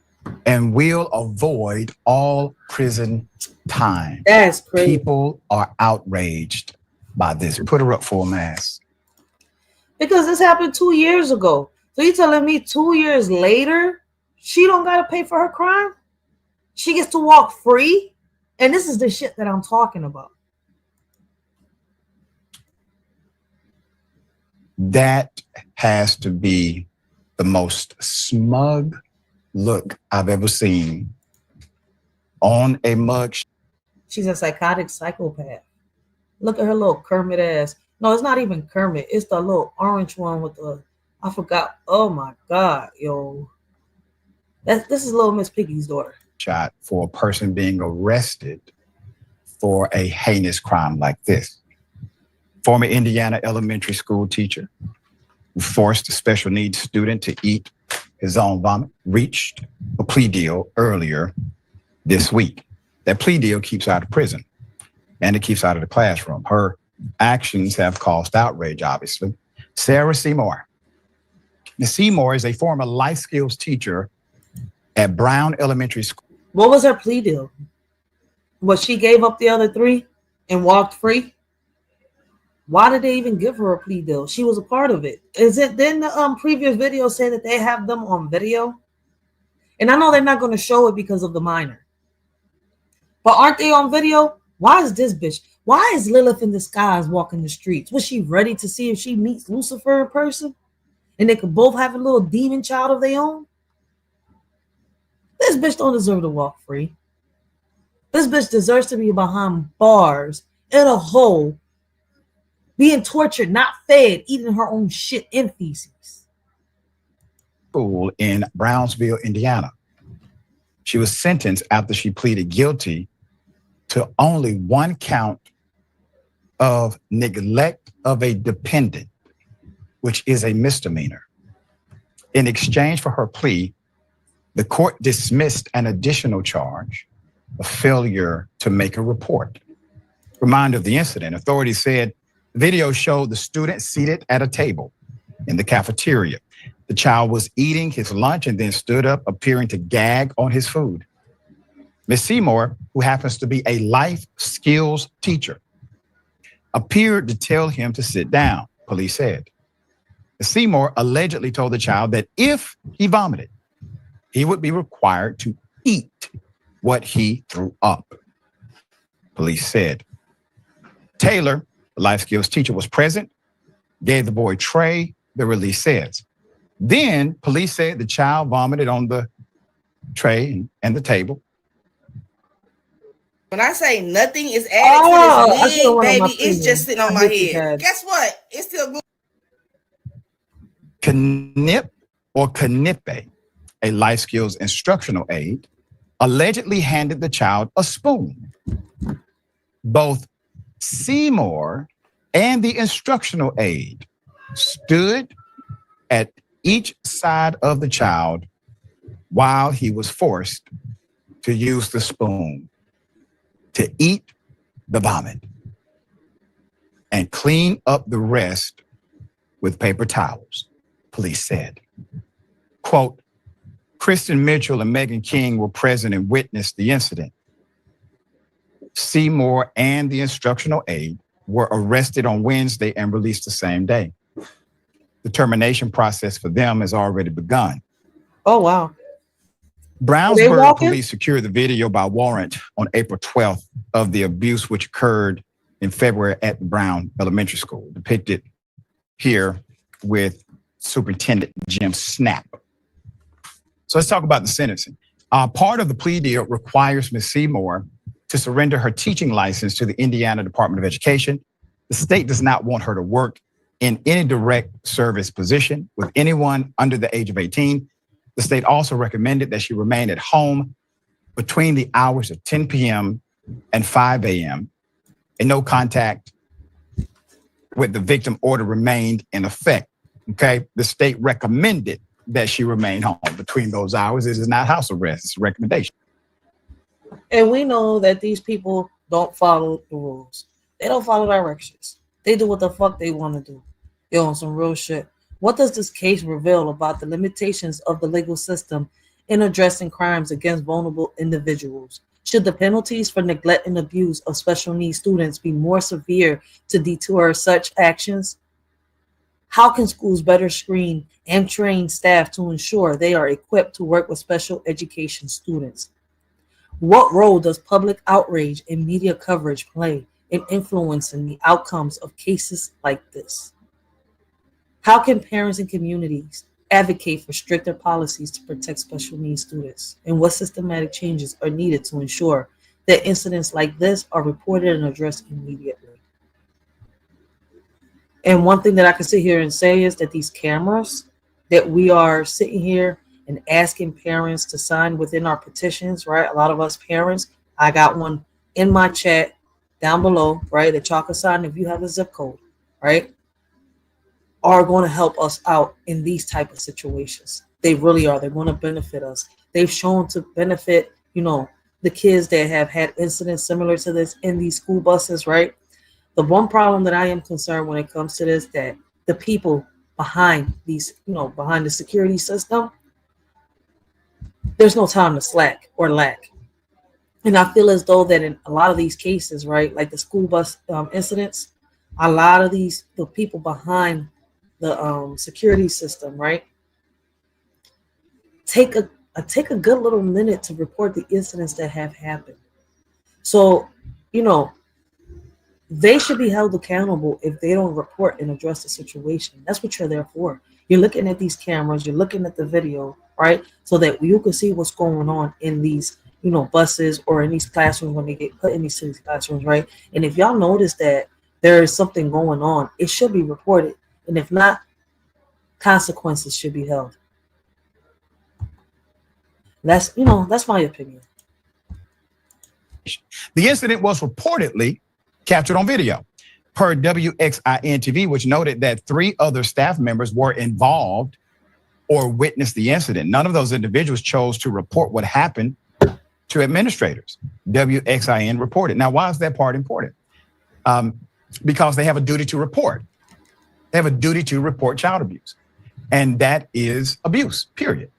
and will avoid all prison time. That's crazy. People are outraged by this. Put her up for a mass. Because this happened 2 years ago. So you telling me 2 years later, she don't got to pay for her crime? She gets to walk free? And this is the shit that I'm talking about. That has to be the most smug look I've ever seen on a mug. She's a psychotic psychopath. Look at her little Kermit ass. No, it's not even Kermit. It's the little orange one with the, I forgot. Oh my God, yo. This is little Miss Piggy's daughter. Shot for a person being arrested for a heinous crime like this. Former Indiana elementary school teacher who forced a special needs student to eat his own vomit reached a plea deal earlier this week. That plea deal keeps her out of prison and it keeps her out of the classroom. Her actions have caused outrage, obviously. Sarah Seymour. Ms. Seymour is a former life skills teacher at Brown Elementary School. What was her plea deal? Was she gave up the other three and walked free? Why did they even give her a plea deal? She was a part of it. Is it then the previous video say that they have them on video? And I know they're not going to show it because of the minor. But aren't they on video? Why is this bitch? Why is Lilith in disguise walking the streets? Was she ready to see if she meets Lucifer in person? And they could both have a little demon child of their own? This bitch don't deserve to walk free. This bitch deserves to be behind bars in a hole, being tortured, not fed, eating her own shit and feces. School in Brownsville, Indiana. She was sentenced after she pleaded guilty to only one count of neglect of a dependent, which is a misdemeanor. In exchange for her plea, the court dismissed an additional charge of failure to make a report. Reminder of the incident, authorities said video showed the student seated at a table in the cafeteria. The child was eating his lunch and then stood up, appearing to gag on his food. Ms. Seymour, who happens to be a life skills teacher, appeared to tell him to sit down, police said. Ms. Seymour allegedly told the child that if he vomited, he would be required to eat what he threw up, police said. Taylor, the life skills teacher, was present, gave the boy tray, the release says. Then police said the child vomited on the tray and the table. When I say nothing is added to this wig, baby, it's just sitting on my head. Guess what? It's still good. Knip or Knippe, a life skills instructional aide, allegedly handed the child a spoon. Both Seymour and the instructional aide stood at each side of the child while he was forced to use the spoon to eat the vomit and clean up the rest with paper towels, police said. Quote, Kristen Mitchell and Megan King were present and witnessed the incident. Seymour and the instructional aide were arrested on Wednesday and released the same day. The termination process for them has already begun. Oh, wow. Brownsburg police secured the video by warrant on April 12th of the abuse which occurred in February at the Brown Elementary School, depicted here with Superintendent Jim Snap. So let's talk about the sentencing. Part of the plea deal requires Ms. Seymour to surrender her teaching license to the Indiana Department of Education. The state does not want her to work in any direct service position with anyone under the age of 18. The state also recommended that she remain at home between the hours of 10 p.m. and 5 a.m. and no contact with the victim order remained in effect. Okay, the state recommended that she remain home between those hours. This is not house arrest, it's a recommendation. And we know that these people don't follow the rules. They don't follow directions. They do what the fuck they want to do. Yo, on some real shit. What does this case reveal about the limitations of the legal system in addressing crimes against vulnerable individuals? Should the penalties for neglect and abuse of special needs students be more severe to deter such actions? How can schools better screen and train staff to ensure they are equipped to work with special education students? What role does public outrage and media coverage play in influencing the outcomes of cases like this? How can parents and communities advocate for stricter policies to protect special needs students? And what systematic changes are needed to ensure that incidents like this are reported and addressed immediately? And one thing that I can sit here and say is that these cameras that we are sitting here and asking parents to sign within our petitions, right? A lot of us parents, I got one in my chat down below, right? That y'all can sign if you have a zip code, right? Are going to help us out in these type of situations. They really are. They're going to benefit us. They've shown to benefit, the kids that have had incidents similar to this in these school buses, right? The one problem that I am concerned when it comes to this, that the people behind these, behind the security system, there's no time to slack or lack. And I feel as though that in a lot of these cases, right, like the school bus incidents, a lot of the people behind the security system, right, take a good little minute to report the incidents that have happened. So, they should be held accountable if they don't report and address the situation. That's what you're there for. You're looking at these cameras, you're looking at the video, right, so that you can see what's going on in these, buses or in these classrooms when they get put in these classrooms, right? And if y'all notice that there is something going on, it should be reported. And if not, consequences should be held. That's my opinion. The incident was reportedly captured on video. per WXIN TV, which noted that 3 other staff members were involved or witnessed the incident. None of those individuals chose to report what happened to administrators. WXIN reported. Now, why is that part important? Because they have a duty to report. They have a duty to report child abuse. And that is abuse, period.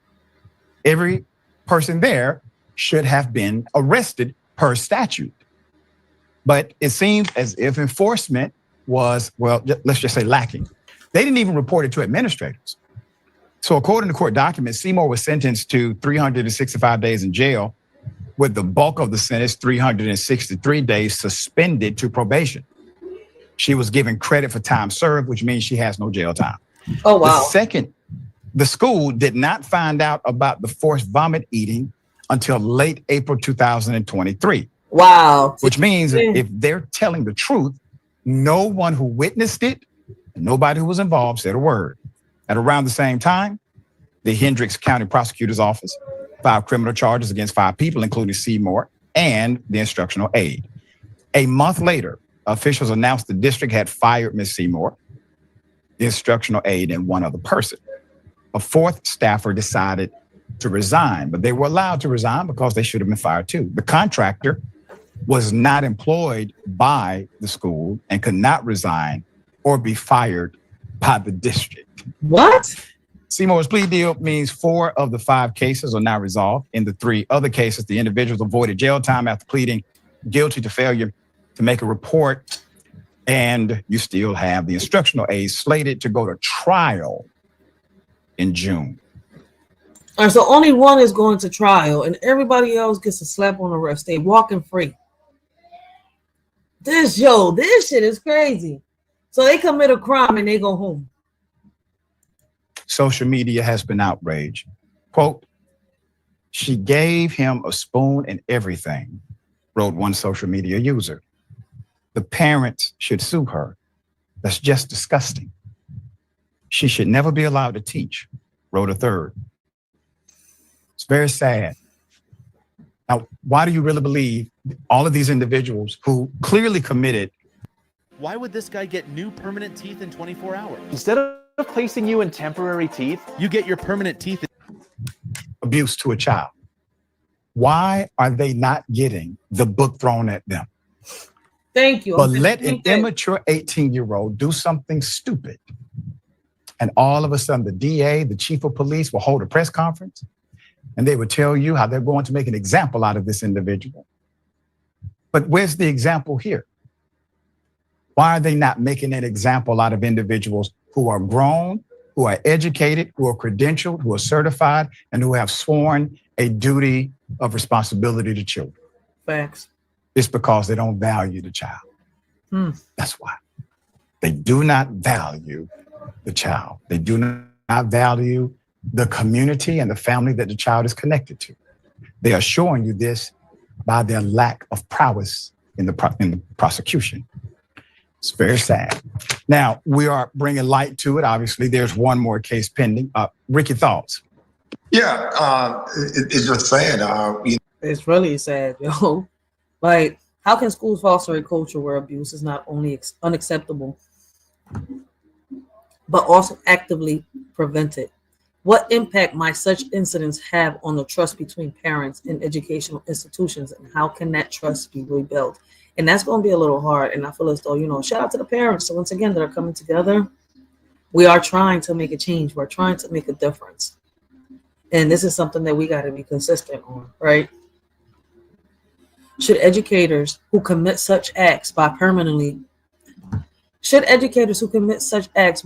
Every person there should have been arrested per statute. But it seems as if enforcement was, well, let's just say lacking. They didn't even report it to administrators. So according to court documents, Seymour was sentenced to 365 days in jail, with the bulk of the sentence, 363 days, suspended to probation. She was given credit for time served, which means she has no jail time. Oh, wow. The school did not find out about the forced vomit eating until late April 2023. Wow. Which means if they're telling the truth, no one who witnessed it, nobody who was involved said a word. At around the same time, the Hendricks County Prosecutor's Office filed criminal charges against 5 people, including Seymour and the instructional aide. A month later, officials announced the district had fired Ms. Seymour, the instructional aide, and 1 other person. A 4th staffer decided to resign, but they were allowed to resign because they should have been fired too. The contractor was not employed by the school and could not resign or be fired by the district. What? Seymour's plea deal means 4 of the 5 cases are now resolved. In the 3 other cases, the individuals avoided jail time after pleading guilty to failure to make a report. And you still have the instructional aid slated to go to trial in June. All right, so only 1 is going to trial and everybody else gets a slap on the wrist. They walking free. This shit is crazy. So they commit a crime and they go home. Social media has been outraged. Quote, "She gave him a spoon and everything," wrote one social media user. "The parents should sue her. That's just disgusting. She should never be allowed to teach," wrote a third. It's very sad. Now, why do you really believe all of these individuals who clearly committed? Why would this guy get new permanent teeth in 24 hours? Instead of placing you in temporary teeth, you get your permanent teeth. Abuse to a child. Why are they not getting the book thrown at them? Thank you. But let an immature 18-year-old do something stupid, and all of a sudden the DA, the chief of police, will hold a press conference and they would tell you how they're going to make an example out of this individual. But where's the example here? Why are they not making an example out of individuals who are grown, who are educated, who are credentialed, who are certified, and who have sworn a duty of responsibility to children? Facts. It's because they don't value the child. That's why. They do not value the child. They do not value the community and the family that the child is connected to. They are showing you this by their lack of prowess in the prosecution. It's very sad. Now, we are bringing light to it. Obviously, there's one more case pending. Ricky, thoughts? Yeah, it's just sad. It's really sad, yo. Like, how can schools foster a culture where abuse is not only unacceptable, but also actively prevented? What impact might such incidents have on the trust between parents and educational institutions, and how can that trust be rebuilt? And that's going to be a little hard. And I feel as though, shout out to the parents. So once again, that are coming together. We are trying to make a change. We're trying to make a difference. And this is something that we got to be consistent on, right? Should educators who commit such acts be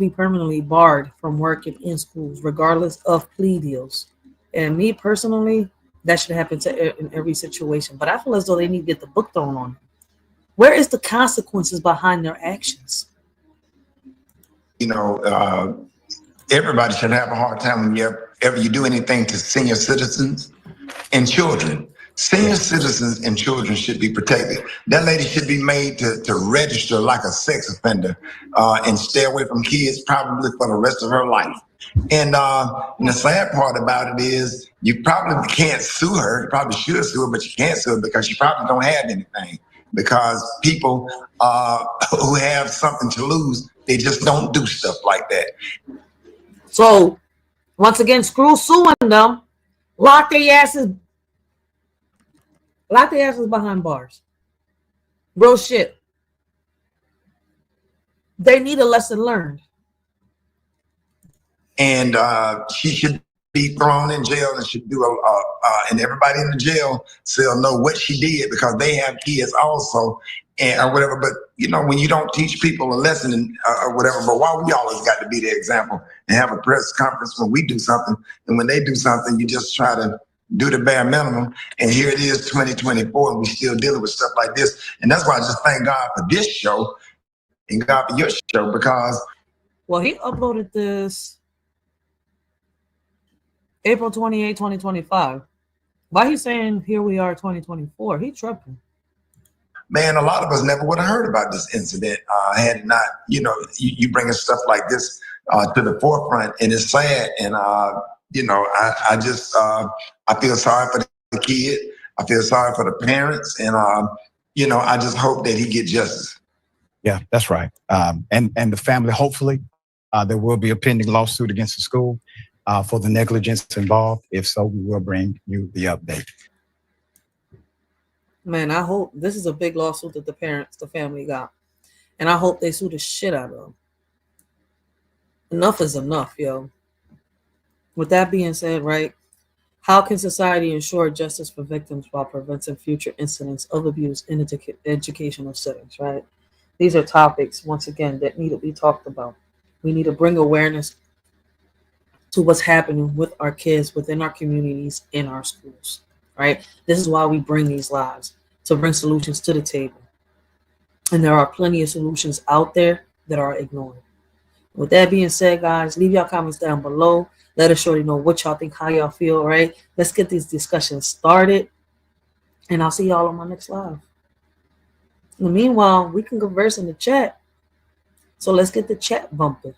permanently barred from working in schools, regardless of plea deals? And me personally, that should happen in every situation. But I feel as though they need to get the book thrown on them. Where is the consequences behind their actions? Everybody should have a hard time whenever you do anything to senior citizens and children. Senior citizens and children should be protected. That lady should be made to register like a sex offender and stay away from kids probably for the rest of her life. And the sad part about it is you probably can't sue her. You probably should sue her, but you can't sue her because she probably don't have anything. because people who have something to lose, they just don't do stuff like that. So once again, screw suing them. Lock their asses behind bars. Real shit. They need a lesson learned. And she should be thrown in jail and should do and everybody in the jail cell know what she did, because they have kids also, and or whatever. But you know, when you don't teach people a lesson or whatever, but why we always got to be the example and have a press conference when we do something, and when they do something, you just try to do the bare minimum. And here it is, 2024, and we still dealing with stuff like this. And that's why I just thank God for this show and God for your show, because well, he uploaded this April 28, 2025. Why he saying here we are 2024? He tripping. Man, a lot of us never would have heard about this incident had it not, you know, you bringing stuff like this to the forefront, and it's sad. And you know, I just I feel sorry for the kid. I feel sorry for the parents, and you know, I just hope that he get justice. Yeah, that's right. And the family, hopefully, there will be a pending lawsuit against the school for the negligence involved. If so, we will bring you the update. Man, I hope this is a big lawsuit that the family got. And I hope they sue the shit out of them. Enough is enough, yo. With that being said, right, how can society ensure justice for victims while preventing future incidents of abuse in educational settings, right? These are topics, once again, that need to be talked about. We need to bring awareness to what's happening with our kids within our communities, in our schools, right? This is why we bring these lives, to bring solutions to the table. And there are plenty of solutions out there that are ignored. With that being said, guys, leave your comments down below. Let us shorty know what y'all think, how y'all feel, right? Let's get these discussions started. And I'll see y'all on my next live. In the meanwhile, we can converse in the chat. So let's get the chat bumping.